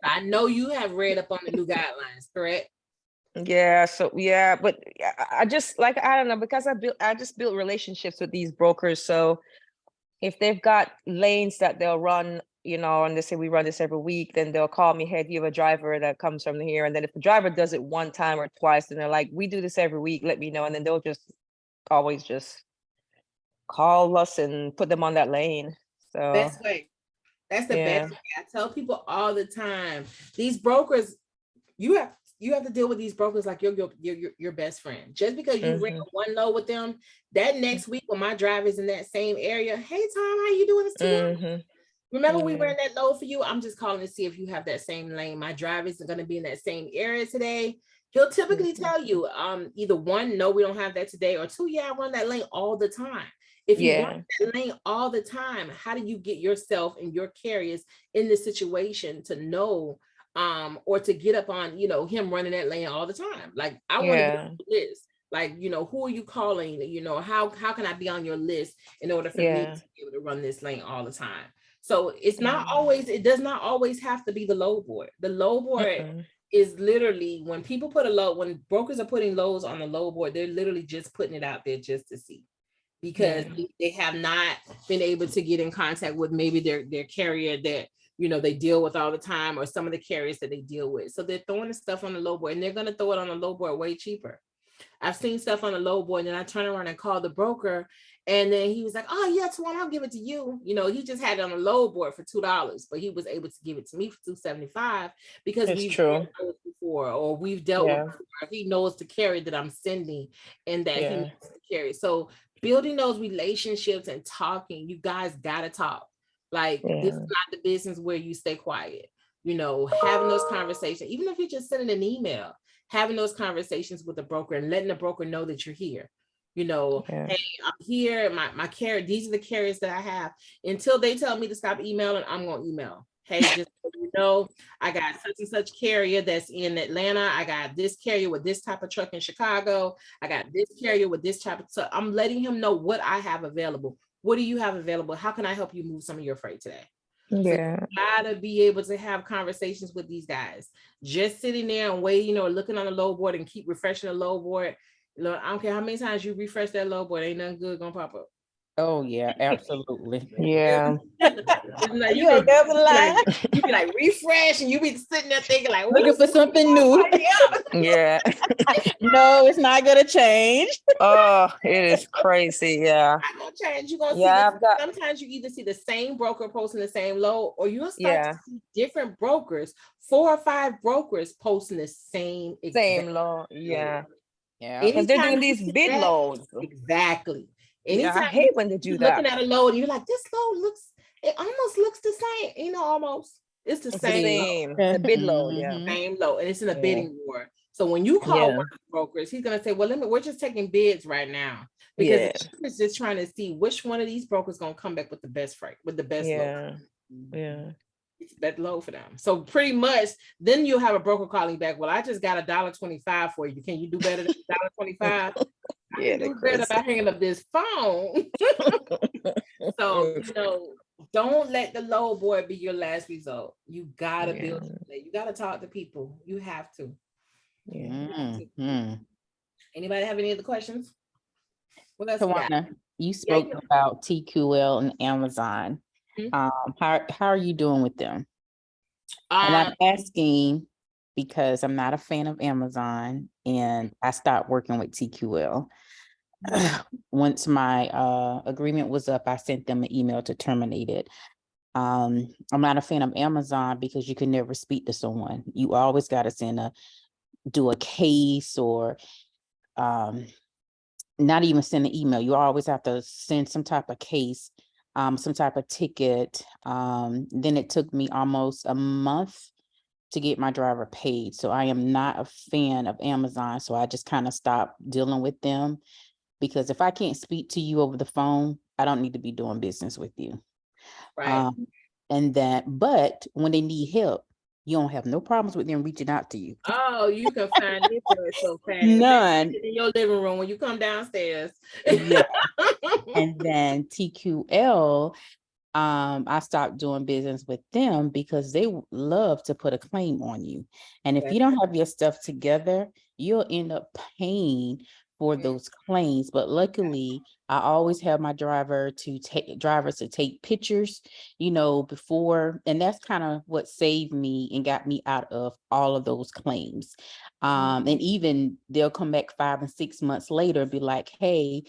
I know you have read up on the new guidelines, correct? Yeah, so yeah, but I just like, I don't know, because I just built relationships with these brokers. So if they've got lanes that they'll run, you know, and they say we run this every week, then they'll call me, hey, do you have a driver that comes from here? And then if the driver does it one time or twice, then they're like, we do this every week, let me know. And then they'll just always just call us and put them on that lane. So Best way. That's the yeah. best way. I tell people all the time, these brokers, you have to deal with these brokers like your best friend. Just because you ran one load with them, that next week when my driver's in that same area, hey Tom, how you doing? It's $2. Remember we ran that load for you? I'm just calling to see if you have that same lane. My driver is going to be in that same area today. He'll typically tell you, either one, no, we don't have that today, or two, yeah, I run that lane all the time. If you run that lane all the time, how do you get yourself and your carriers in this situation to know, or to get up on, you know, him running that lane all the time? Like, I want to be on the list. Like, you know, who are you calling? You know, how can I be on your list in order for me to be able to run this lane all the time? So it's not always, it does not always have to be the load board. The load board is literally when people put a load, when brokers are putting loads on the load board, they're literally just putting it out there just to see, because they have not been able to get in contact with maybe their carrier that, you know, they deal with all the time, or some of the carriers that they deal with. So they're throwing the stuff on the load board, and they're going to throw it on the load board way cheaper. I've seen stuff on the low board, and then I turn around and call the broker, and then he was like, oh yeah, Tawana, I'll give it to you. You know, he just had it on the low board for $2, but he was able to give it to me for $275 because we've dealt with before, or we've dealt with before. He knows the carrier that I'm sending, and that he knows the carrier. So building those relationships and talking, you guys gotta talk. Like, this is not the business where you stay quiet. You know, having those conversations, even if you're just sending an email, having those conversations with the broker and letting the broker know that you're here. You know, hey, I'm here, my carrier, these are the carriers that I have. Until they tell me to stop emailing, I'm going to email. Hey, just so you know, I got such and such carrier that's in Atlanta. I got this carrier with this type of truck in Chicago. I got this carrier with this type of, so I'm letting him know what I have available. What do you have available? How can I help you move some of your freight today? So you gotta be able to have conversations with these guys. Just sitting there and waiting or looking on the load board and keep refreshing the load board. Look, I don't care how many times you refresh that load board, ain't nothing good gonna pop up. Oh yeah, absolutely. Yeah. Like, You ain't never lie. you be like refresh, and you be sitting there thinking like, Looking for something new. Yeah. No, it's not gonna change. Oh, it is crazy. Yeah. Not gonna change. You're gonna see Yeah, this. Sometimes you either see the same broker posting the same load, or you'll start to see different brokers, 4 or 5 brokers posting the same load. Yeah. Yeah. Because they're doing Anytime you these see bid that, loads. exactly. Yeah, I Anytime hate when they do you're that. looking at a load and you're like, this load looks, it almost looks the same. You know, almost. It's the It's same. the bid load. Yeah. Same load, and it's in a bidding war. So when you call one of the brokers, he's gonna say, well, we're just taking bids right now, because it's just trying to see which one of these brokers gonna come back with the best freight, with the best load. Yeah. It's that low for them. So pretty much, then you'll have a broker calling back. Well, I just got $1.25 for you. Can you do better than $1.25? Yeah, do better by hanging up this phone. So, you know, don't let the low boy be your last result. You gotta build. You gotta talk to people. You have to. Anybody have any other questions? What else? Tawana, you spoke about TQL and Amazon. How are you doing with them? And I'm asking because I'm not a fan of Amazon, and I stopped working with TQL. Once my agreement was up, I sent them an email to terminate it. I'm not a fan of Amazon because you can never speak to someone. You always got to do a case, or not even send an email. You always have to send some type of case some type of ticket. Then it took me almost a month to get my driver paid. So I am not a fan of Amazon. So I just kind of stopped dealing with them, because if I can't speak to you over the phone, I don't need to be doing business with you. Right. But when they need help, you don't have no problems with them reaching out to you. Oh, you can find it so fast. None. In your living room when you come downstairs. Yeah. And then TQL, I stopped doing business with them because they love to put a claim on you. And if you don't have your stuff together, you'll end up paying for those claims. But luckily, I always have my drivers to take pictures, before, and that's kind of what saved me and got me out of all of those claims. And even they'll come back 5 and 6 months later and be like, hey,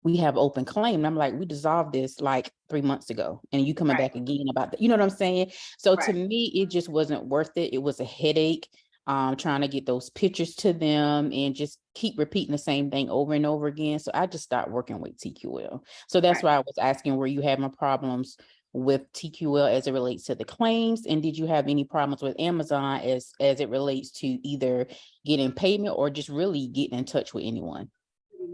we have open claim. And I'm like, we dissolved this like 3 months ago. And you coming back again about that. You know what I'm saying? So to me, it just wasn't worth it. It was a headache, trying to get those pictures to them and just keep repeating the same thing over and over again. So I just stopped working with TQL. So that's why I was asking, were you having problems with TQL as it relates to the claims? And did you have any problems with Amazon as it relates to either getting payment or just really getting in touch with anyone?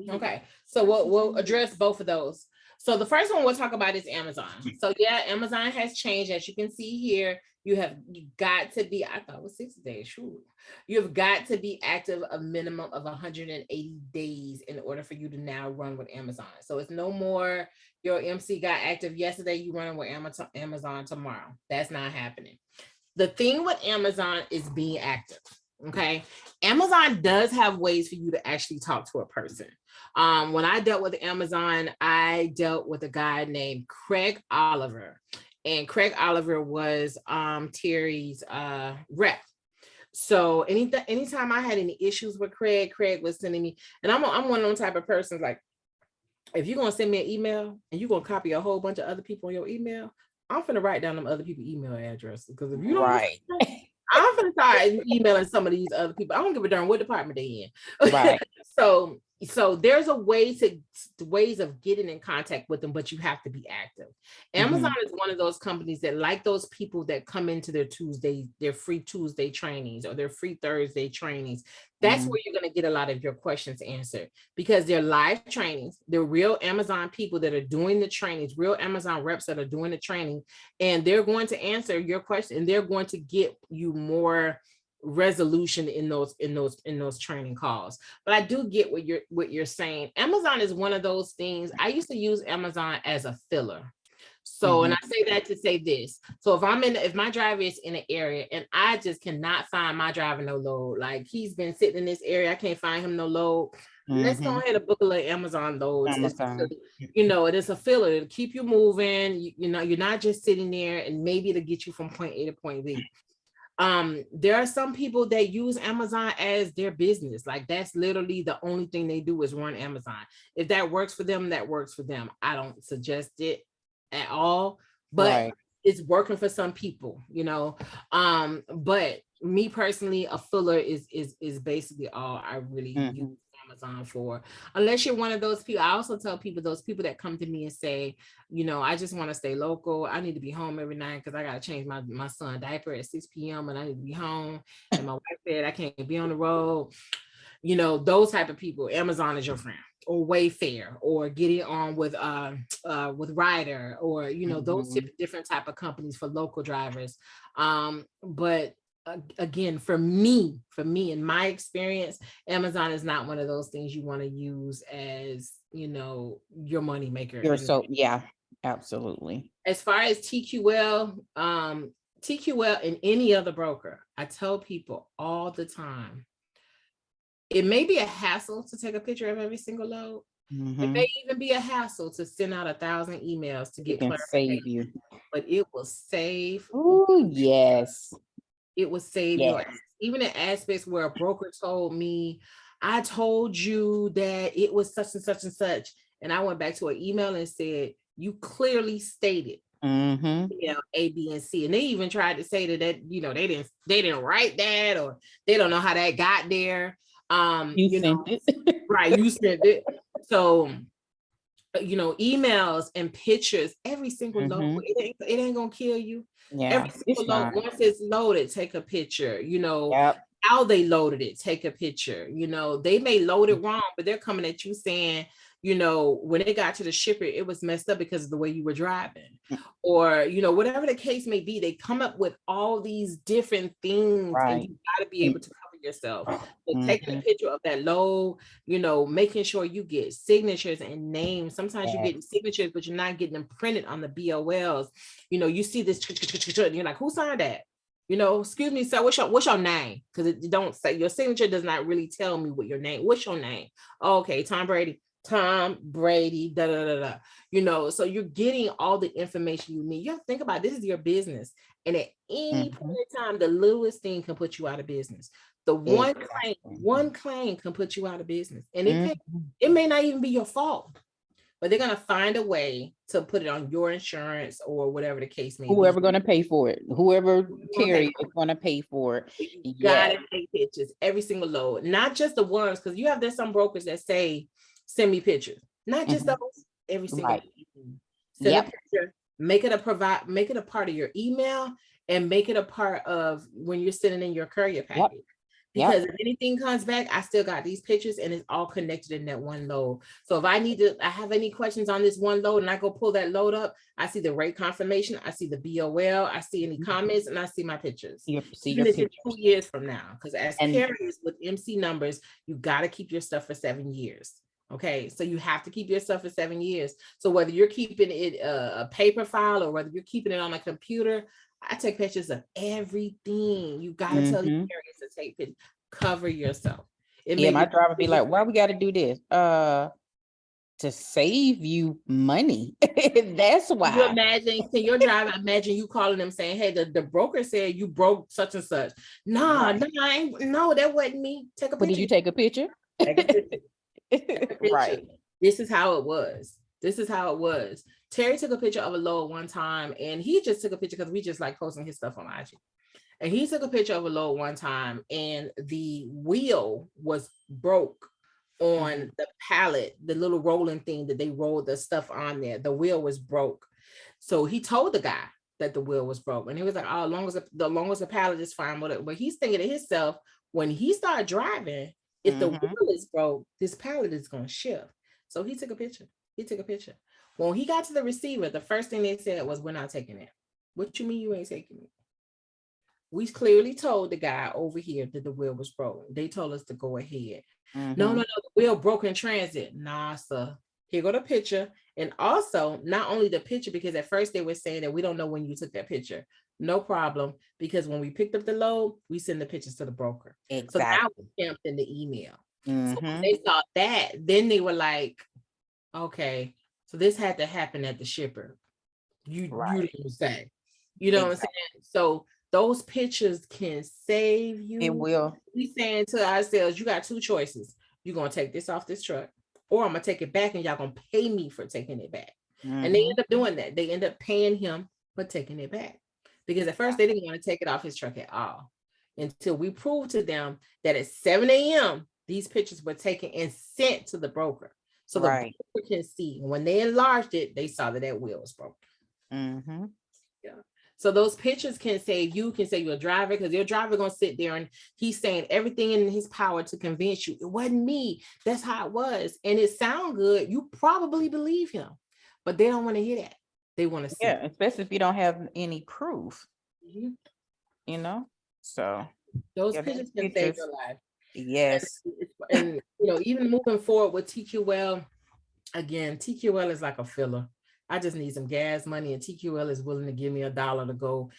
Okay, so we'll address both of those. So the first one we'll talk about is Amazon. So yeah, Amazon has changed. As you can see here, you got to be, I thought it was 60 days, sure. You've got to be active a minimum of 180 days in order for you to now run with Amazon. So it's no more your MC got active yesterday, you running with Amazon tomorrow. That's not happening. The thing with Amazon is being active. Okay, Amazon does have ways for you to actually talk to a person. When I dealt with Amazon, I dealt with a guy named Craig Oliver, and Craig Oliver was Terry's rep. So anytime I had any issues with Craig was sending me, and I'm one of those type of persons, like, if you're gonna send me an email and you're gonna copy a whole bunch of other people on your email, I'm finna write down them other people's email addresses, because if you don't, I'm gonna start emailing some of these other people. I don't give a darn what department they in. Right. So there's ways of getting in contact with them, but you have to be active. Amazon is one of those companies that, like those people that come into their free Tuesday trainings or their free Thursday trainings. That's where you're going to get a lot of your questions answered, because they're live trainings. They're real Amazon people that are doing the trainings, real Amazon reps that are doing the training, and they're going to answer your question, and they're going to get you more resolution in those training calls. But I do get what you're saying. Amazon is one of those things. I used to use Amazon as a filler. So, and I say that to say this. So if my driver is in an area and I just cannot find my driver no load, like he's been sitting in this area, I can't find him no load. Let's go ahead and book a little Amazon loads. It is a filler to keep you moving. You're not just sitting there, and maybe to get you from point A to point B. There are some people that use Amazon as their business. Like, that's literally the only thing they do is run Amazon. If that works for them, that works for them. I don't suggest it at all, but it's working for some people, but me personally, a filler is basically all I really use Amazon for, unless you're one of those people. I also tell people, those people that come to me and say, I just want to stay local. I need to be home every night because I got to change my son's diaper at 6 p.m. and I need to be home. And my wife said I can't be on the road. Those type of people, Amazon is your friend, or Wayfair, or get it on with Ryder, or those different type of companies for local drivers. But again, for me, in my experience, Amazon is not one of those things you want to use as your money maker. Yeah, absolutely. As far as TQL and any other broker, I tell people all the time, it may be a hassle to take a picture of every single load. It may even be a hassle to send out 1,000 emails to get clarification, but it will save. Oh, yes. It will save your ass. Even in aspects where a broker told me, I told you that it was such and such and such. And I went back to an email and said, you clearly stated, A, B, and C. And they even tried to say that they didn't write that, or they don't know how that got there. You sent it. So emails and pictures, every single load. Mhm. It ain't gonna kill you. Yeah, Every it's single load, not. once it's loaded, take a picture, Yep. how they loaded it, take a picture. They may load Mm. it wrong, but they're coming at you saying, when it got to the shipper, it was messed up because of the way you were driving. Mm. Or, whatever the case may be, they come up with all these different things, and Right. you got to be able to cover yourself. So taking a Mhm. picture of that load, making sure you get signatures and names. Sometimes you're Yes. getting signatures, but you're not getting them printed on the BOLs. You see this, and you're like, who signed that? Excuse me, sir, what's your name? Because it don't say, your signature does not really tell me what your name. What's your name? Oh, okay, Tom Brady, da da da da. So you're getting all the information you need. You have to think about, this is your business, and at any point in time, the littlest thing can put you out of business. The Exactly. one claim can put you out of business, and Mhm. it may not even be your fault, but they're gonna find a way to put it on your insurance or whatever the case may Whoever be. gonna pay for it, whoever gonna carrier pay is gonna pay for it. You Yeah. gotta take pictures, every single load, not just the ones, because there's some brokers that say, send me pictures. Not just Mhm. those, every single Right. send Yep. a picture, make it a part of your email, and make it a part of when you're sending in your courier package. Because if anything comes back, I still got these pictures, and it's all connected in that one load. So if I have any questions on this one load, and I go pull that load up, I see the rate confirmation, I see the BOL, I see any comments, and I see my pictures. You see Even your if it's pictures. 2 years from now, because as And- carriers with MC numbers, you got to keep your stuff for 7 years. Okay, so you have to keep your stuff for 7 years. So whether you're keeping it a paper file or whether you're keeping it on a computer, I take pictures of everything. You got to tell the Mhm. carriers to take pictures. Cover yourself. Yeah, my driver be like, why we got to do this? To save you money. That's Can you why. imagine? Can your driver imagine you calling them saying, "Hey, the broker said you broke such and such"? Nah, Right. no, that wasn't me. Take a But did picture. you take a picture? Take a picture. Take a Right. picture. This is how it was. This is how it was. Terry took a picture of a load one time, and he just took a picture because we just like posting his stuff on IG. And he took a picture of a load one time, and the wheel was broke on the pallet, the little rolling thing that they rolled the stuff on there. The wheel was broke. So he told the guy that the wheel was broke, and he was like, "Oh, long as the pallet is fine with it." But he's thinking to himself, when he started driving, if the wheel is broke, this pallet is going to shift. So he took a picture. When he got to the receiver, the first thing they said was, "We're not taking it." What you mean you ain't taking it? We clearly told the guy over here that the wheel was broken. They told us to go ahead. No, the wheel broke in transit. Nah, sir. Here go the picture. And also, not only the picture, because at first they were saying that we don't know when you took that picture. No problem, because when we picked up the load, we send the pictures to the broker. Exactly. So now we stamped in the email. So when they saw that, then they were like, okay, so this had to happen at the shipper. You didn't say. You know what I'm saying? So those pictures can save you. It will. We saying to ourselves, you got two choices. You're gonna take this off this truck, or I'm gonna take it back and y'all gonna pay me for taking it back. And they end up doing that. They end up paying him for taking it back. Because at first they didn't want to take it off his truck at all. Until we proved to them that at 7 a.m. these pictures were taken and sent to the broker. So the broker can see. When they enlarged it, they saw that wheel was broken. Yeah. So those pictures can save you, can save your driver, because your driver gonna sit there and he's saying everything in his power to convince you it wasn't me. That's how it was, and it sound good. You probably believe him, but they don't want to hear that. They want to see. Yeah, especially if you don't have any proof. You know, so those pictures can save your life. Yes, and even moving forward with TQL, again, TQL is like a filler. I just need some gas money, and TQL is willing to give me $1 to go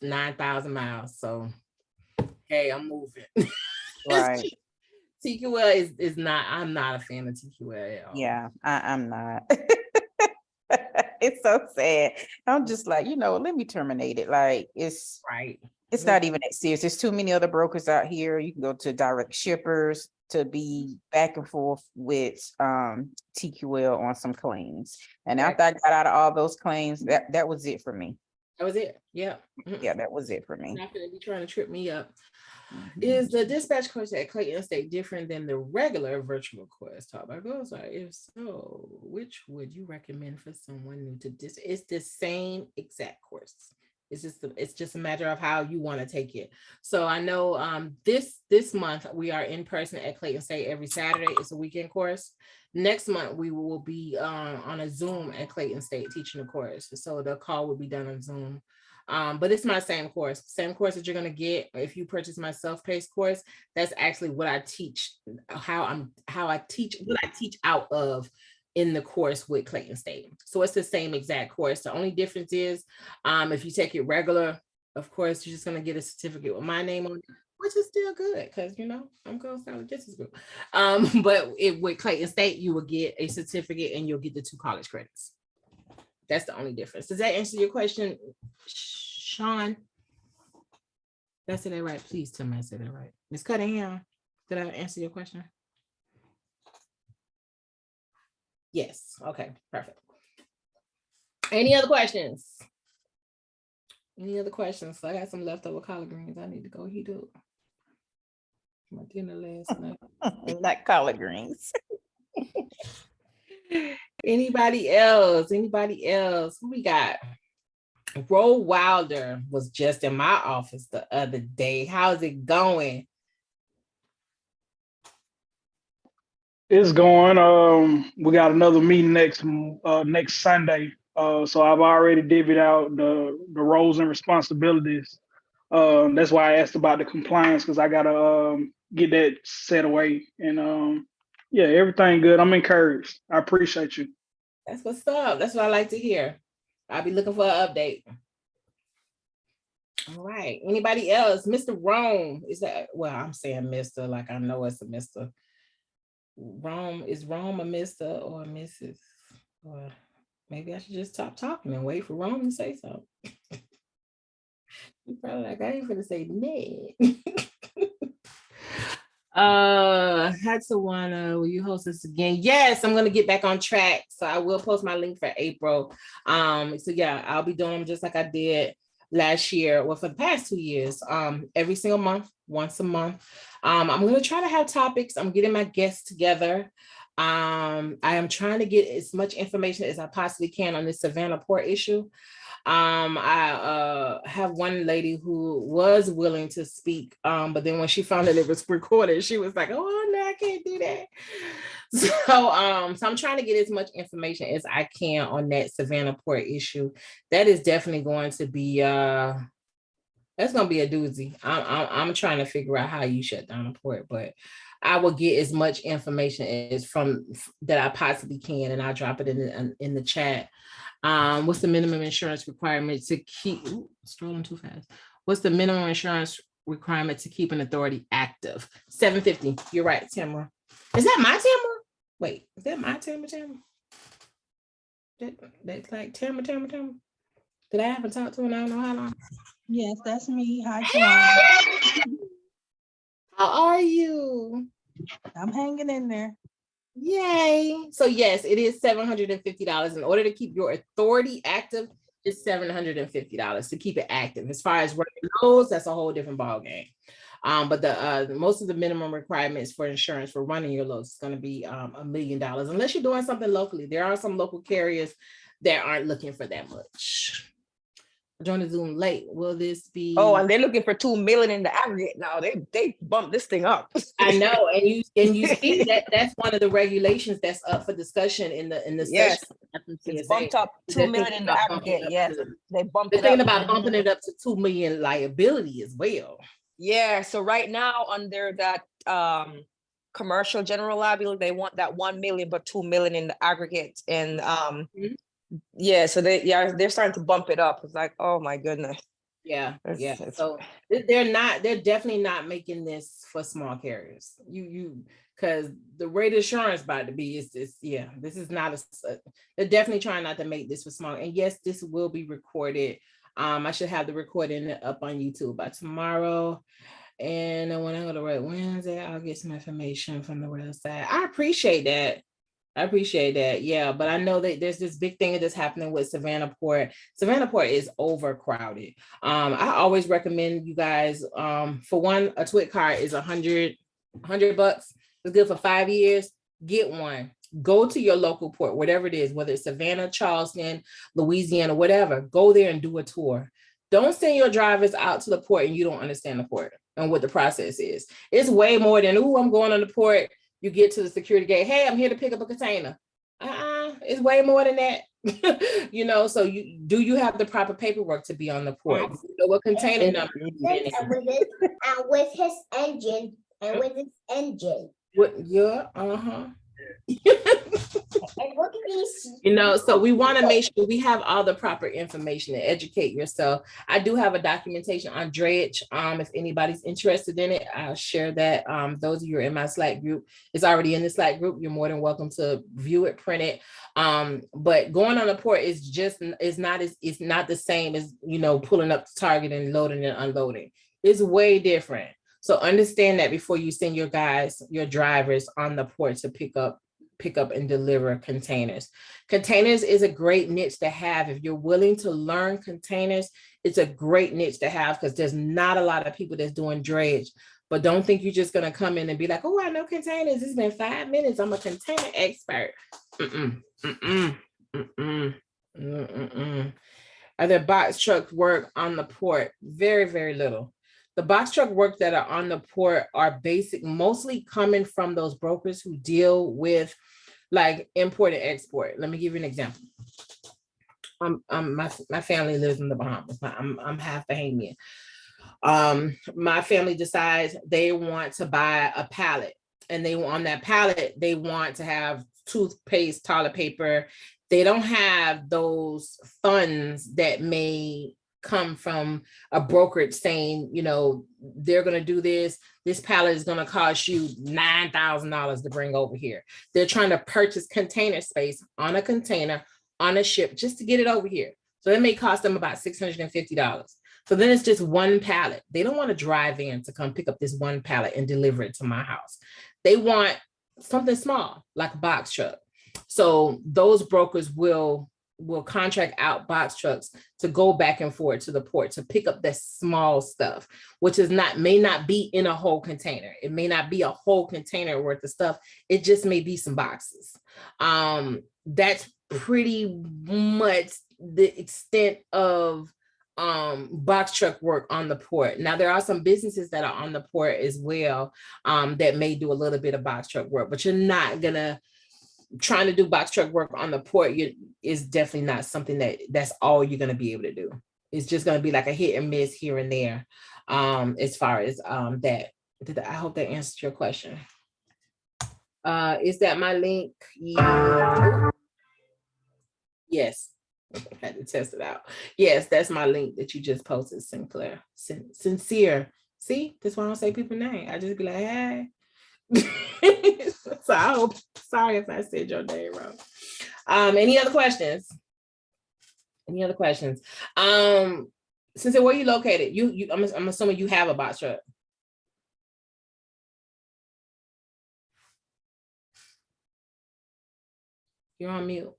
9,000 miles. So, hey, I'm moving. right. TQL is not. I'm not a fan of TQL at all. Yeah, I'm not. It's so sad. I'm just like, let me terminate it. Like it's right. It's not even that serious. There's too many other brokers out here. You can go to direct shippers to be back and forth with TQL on some claims. And after I got out of all those claims, that was it for me. That was it. Yeah. Yeah, that was it for me. Not gonna be trying to trip me up. Is the dispatch course at Clayton State different than the regular virtual course taught by Ghostwriter? If so, which would you recommend for someone new to this? It's the same exact course. It's just a matter of how you want to take it. So I know this month we are in person at Clayton State every Saturday. It's a weekend course. Next month we will be on a Zoom at Clayton State teaching the course. So the call will be done on Zoom. But it's my same course that you're gonna get if you purchase my self-paced course. That's actually what I teach, how I teach what I teach out of in the course with Clayton State. So it's the same exact course. The only difference is if you take it regular, of course, you're just gonna get a certificate with my name on it, which is still good because I'm going to Logistics Group. But with Clayton State, you will get a certificate and you'll get the 2 college credits. That's the only difference. Does that answer your question, Sean? Did I say that right? Please tell me I said that right. Ms. Cunningham, did I answer your question? Yes. Okay, perfect. Any other questions? Any other questions? So I got some leftover collard greens. I need to go heat up my dinner last night. Not collard greens. Anybody else? Who we got? Ro Wilder was just in my office the other day. How's it going? It's going. We got another meeting next Sunday. So I've already divvied out the roles and responsibilities. That's why I asked about the compliance because I gotta get that set away. And yeah, everything good. I'm encouraged. I appreciate you. That's what's up. That's what I like to hear. I'll be looking for an update. All right. Anybody else? Mr. Rome. Is that, well, I'm saying Mr. like I know it's a Mr. Rome. Is Rome a Mr. or a Mrs.? Or maybe I should just stop talking and wait for Rome to say something. You're probably like, I ain't gonna say nay. Hi Tawana, will you host us again? Yes, I'm gonna get back on track. So I will post my link for April. So yeah, I'll be doing them just like I did last year, well, for the past 2 years, every single month, once a month. I'm gonna try to have topics. I'm getting my guests together. I am trying to get as much information as I possibly can on this Savannah port issue. I have one lady who was willing to speak, but then when she found that it was recorded, she was like, oh no, I can't do that. So I'm trying to get as much information as I can on that Savannah port issue. That is definitely going to be that's gonna be a doozy. I'm trying to figure out how you shut down a port, but I will get as much information as from that I possibly can, and I'll drop it in the chat. What's the minimum insurance requirement to keep scrolling too fast? What's the minimum insurance requirement to keep an authority active? $750. You're right, Tamara. Is that my Tamara? Wait, is that my Tamara? That's like Tamara. Did I haven't talked to her? I don't know how long. Yes, that's me. Hi, Tawana. How are you? I'm hanging in there. Yay. So yes, it is $750. In order to keep your authority active, it's $750 to keep it active. As far as running those, that's a whole different ball game. But the most of the minimum requirements for insurance for running your loads is going to be $1 million, unless you're doing something locally. There are some local carriers that aren't looking for that much. Join the Zoom late. Will this be? Oh, and they're looking for 2 million in the aggregate now. They bumped this thing up. I know, and you see that's one of the regulations that's up for discussion in the Yes, session. it's bumped up 2 million in the aggregate. Yes, they bumped They're it up. thinking about bumping it up to 2 million liability as well. Yeah, so right now under that commercial general liability, they want that 1 million, but 2 million in the aggregate. And yeah, so they're starting to bump it up. It's like, oh my goodness. Yeah. It's- So they're definitely not making this for small carriers. Because the rate of insurance about to be is this is not they're definitely trying not to make this for small. And yes, this will be recorded. I should have the recording up on YouTube by tomorrow. And then when I go to Red Wednesday, I'll get some information from the website. I appreciate that. I appreciate that. Yeah, but I know that there's this big thing that's happening with Savannah Port. Savannah Port is overcrowded. I always recommend you guys, for one, a TWIC card is $100. It's good for 5 years. Get one. Go to your local port, whatever it is, whether it's Savannah, Charleston, Louisiana, whatever. Go there and do a tour. Don't send your drivers out to the port and you don't understand the port and what the process is. It's way more than, oh, I'm going on the port. You get to the security gate. Hey, I'm here to pick up a container. It's way more than that. You know, so you have the proper paperwork to be on the port? You know what container number with his engine and with his engine. What? Yeah. And look at these. You know, so we want to make sure we have all the proper information to educate yourself. I do have a documentation on drayage. If anybody's interested in it, I'll share that. Those of you who are in my Slack group, it's already in the Slack group. You're more than welcome to view it, print it. But going on a port is not the same as, you know, pulling up the Target and loading and unloading. It's way different. So understand that before you send your drivers on the port to pick up and deliver containers. Containers is a great niche to have. If you're willing to learn containers, it's a great niche to have because there's not a lot of people that's doing drayage. But don't think you're just gonna come in and be like, oh, I know containers. It's been 5 minutes. I'm a container expert. Are there box truck work on the port? Very, very little. The box truck work that are on the port are mostly coming from those brokers who deal with like import and export. Let me give you an example. My family lives in the Bahamas. I'm half Bahamian. My family decides they want to buy a pallet, and on that pallet they want to have toothpaste, toilet paper. They don't have those funds that may come from a brokerage saying, you know, they're going to do this pallet is going to cost you $9,000 to bring over here. They're trying to purchase container space on a container on a ship just to get it over here. So it may cost them about $650. So then it's just one pallet. They don't want to drive in to come pick up this one pallet and deliver it to my house. They want something small, like a box truck. So those brokers will contract out box trucks to go back and forth to the port to pick up the small stuff, which may not be in a whole container. It may not be a whole container worth of stuff. It just may be some boxes. That's pretty much the extent of box truck work on the port. Now, there are some businesses that are on the port as well that may do a little bit of box truck work, but you're not gonna trying to do box truck work on the port is definitely not something that's all you're going to be able to do. It's just going to be like a hit and miss here and there. As far as that, I hope that answers your question. Is that my link? Yeah. Yes. I had to test it out. Yes, that's my link that you just posted, Sinclair. Sincere. See, that's why I don't say people's name. I just be like, hey. So sorry if I said your name wrong. Any other questions? Since where you located? I'm assuming you have a box truck. You're on mute.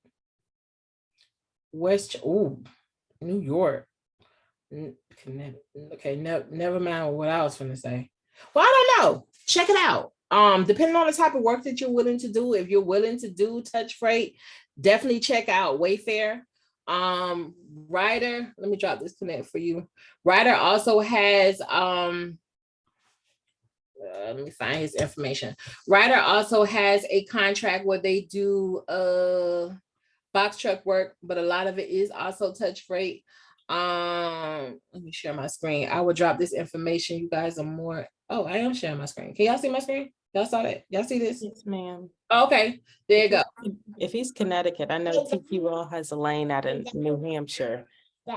New York. Okay, never mind what I was gonna say. Well, I don't know. Check it out. Depending on the type of work that you're willing to do, if you're willing to do touch freight, definitely check out Wayfair. Ryder, let me drop this connect for you. Ryder also has, let me find his information. Ryder also has a contract where they do box truck work, but a lot of it is also touch freight. Let me share my screen. I will drop this information. You guys are more. Oh, I am sharing my screen. Can y'all see my screen? Y'all saw that? Y'all see this? Yes, ma'am. Okay, there you go. If he's Connecticut, I know TQL has a lane out in New Hampshire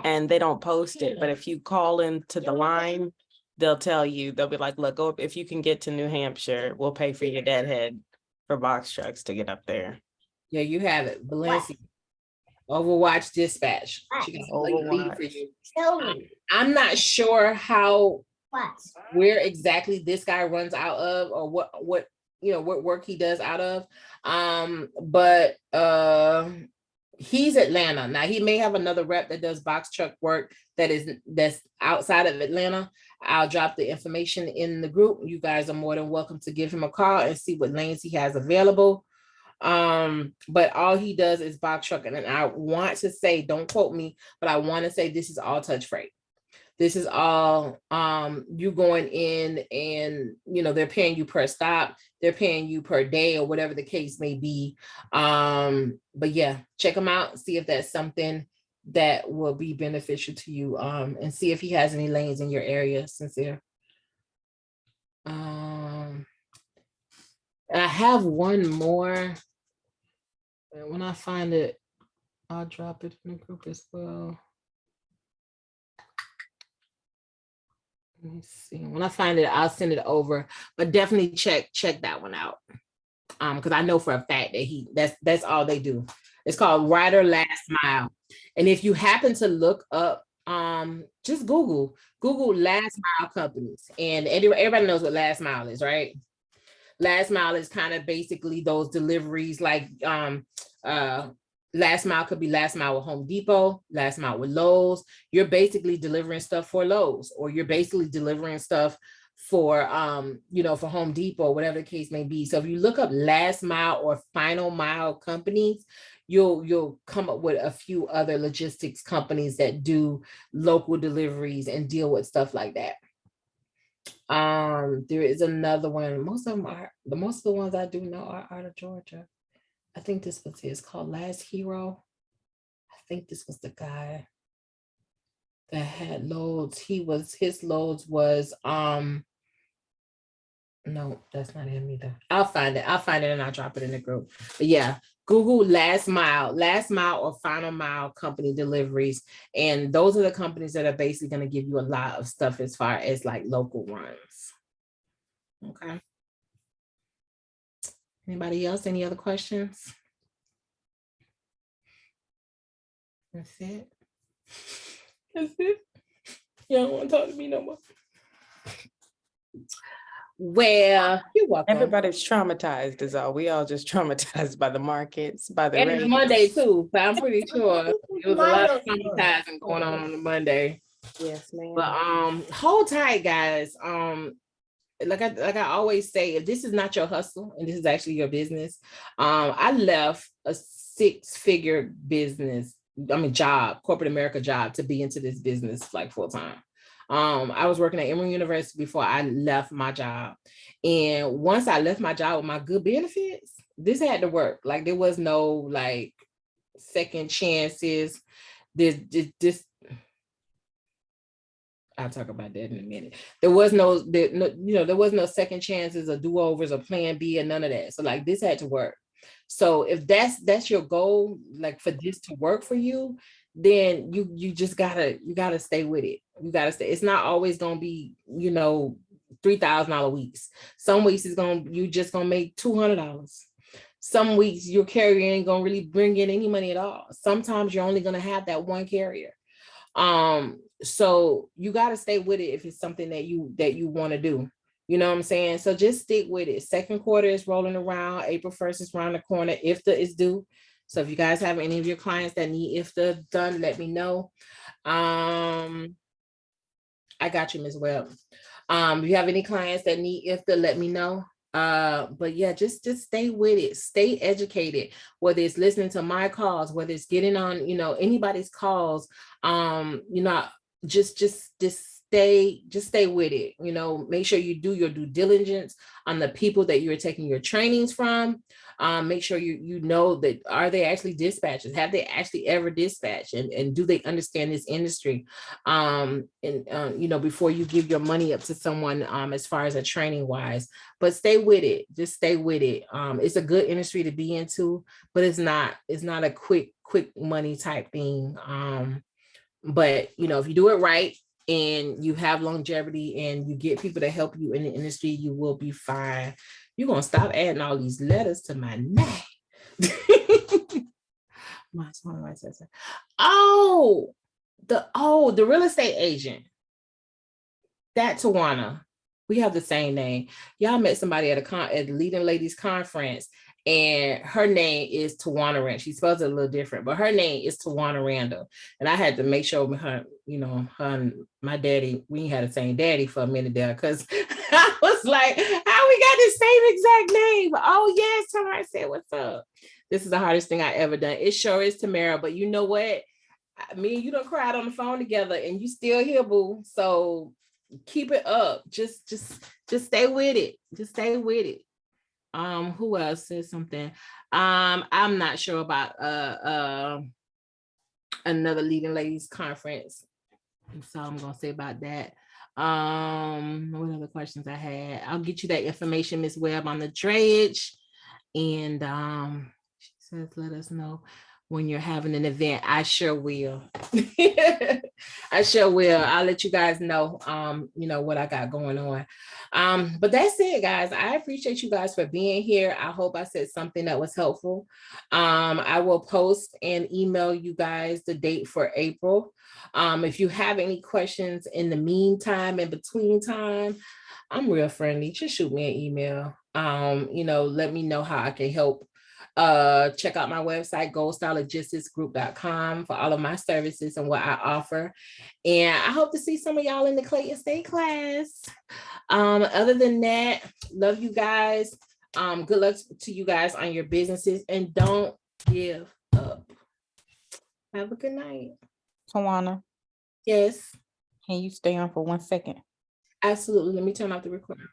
and they don't post it, but if you call into the line, they'll tell you, they'll be like, look, go up, if you can get to New Hampshire, we'll pay for your deadhead for box trucks to get up there. Yeah, you have it. Valencia. Overwatch Dispatch. She can lead for you. I'm not sure where exactly this guy runs out of or what what work he does out of. But he's Atlanta. Now he may have another rep that does box truck work that's outside of Atlanta. I'll drop the information in the group. You guys are more than welcome to give him a call and see what lanes he has available. But all he does is box trucking. And I want to say, don't quote me, but I want to say this is all touch freight. This is all you going in and they're paying you per stop, they're paying you per day or whatever the case may be. But yeah, check him out, see if that's something that will be beneficial to you, and see if he has any lanes in your area. Sincere. I have one more, and when I find it, I'll drop it in the group as well. Let me see. When I find it, I'll send it over. But definitely check that one out. Because I know for a fact that that's all they do. It's called Rider Last Mile. And if you happen to look up, just Google last mile companies. And everybody knows what last mile is, right? Last mile is kind of basically those deliveries, like last mile could be last mile with Home Depot, last mile with Lowe's. You're basically delivering stuff for Lowe's, or you're basically delivering stuff for for Home Depot, whatever the case may be. So if you look up last mile or final mile companies, you'll come up with a few other logistics companies that do local deliveries and deal with stuff like that. There is another one. Most of the ones I do know are out of Georgia. I think this was his, called Last Hero. I think this was the guy that had loads. His loads was no, that's not him either. I'll find it and I'll drop it in the group. But yeah, Google last mile or final mile company deliveries. And those are the companies that are basically going to give you a lot of stuff as far as like local runs. Okay. Anybody else? Any other questions? That's it. That's it. You don't want to talk to me no more. Well, you're welcome. Everybody's traumatized is all. We all just traumatized by the markets, by the And it's rates. Monday too, so I'm pretty sure it was a lot of traumatizing going on the Monday. Yes, ma'am. But hold tight, guys. Like I always say, if this is not your hustle and this is actually your business, I left a 6-figure business, corporate America job, to be into this business like full time. I was working at Emory University before I left my job. And once I left my job with my good benefits, this had to work. Like there was no like second chances. This I'll talk about that in a minute. There was no second chances or do-overs or plan B or none of that. So like this had to work. So if that's your goal, like for this to work for you, then you just gotta stay with it. You gotta stay. It's not always gonna be, $3,000 weeks. Some weeks you just gonna make $200. Some weeks your carrier ain't gonna really bring in any money at all. Sometimes you're only gonna have that one carrier. So you got to stay with it if it's something that you want to do. You know what I'm saying? So just stick with it. Second quarter is rolling around. April 1st is around the corner. IFTA is due. So if you guys have any of your clients that need IFTA done, let me know. I got you, Ms. Webb. If you have any clients that need IFTA, let me know. But yeah, just stay with it. Stay educated, whether it's listening to my calls, whether it's getting on, anybody's calls, just stay with it. Make sure you do your due diligence on the people that you're taking your trainings from. Make sure you know that, are they actually dispatchers? Have they actually ever dispatched? And do they understand this industry? Before you give your money up to someone, as far as a training wise. But stay with it. Just stay with it. It's a good industry to be into, but it's not a quick money type thing. But if you do it right and you have longevity and you get people to help you in the industry, you will be fine. You're gonna stop adding all these letters to my name. The real estate agent, that Tawana, We have the same name. Y'all met somebody at the Leading Ladies Conference, and her name is Tawana Randall. She spells it a little different, but her name is Tawana Randall. And I had to make sure her, her and my daddy, we had the same daddy for a minute there, because I was like, how we got the same exact name? Oh yes, Tamara said, what's up? This is the hardest thing I ever done. It sure is, Tamara, but you know what? Me and you done cried on the phone together, and you still here, boo. So keep it up. Just stay with it. Just stay with it. Who else said something? I'm not sure about another Leading Ladies Conference. So I'm gonna say about that. What other questions I had? I'll get you that information, Miss Webb, on the drayage. And she says, let us know when you're having an event. I sure will. I sure will. I'll let you guys know, what I got going on. But that's it, guys. I appreciate you guys for being here. I hope I said something that was helpful. I will post and email you guys the date for April. If you have any questions in the meantime, in between time, I'm real friendly. Just shoot me an email. Let me know how I can help. Check out my website, goldstylelogisticsgroup.com, for all of my services and what I offer. And I hope to see some of y'all in the Clayton State class. Other than that, love you guys. Good luck to you guys on your businesses, and don't give up. Have a good night. Tawana, Yes, can you stay on for 1 second? absolutely. Let me turn off the recording.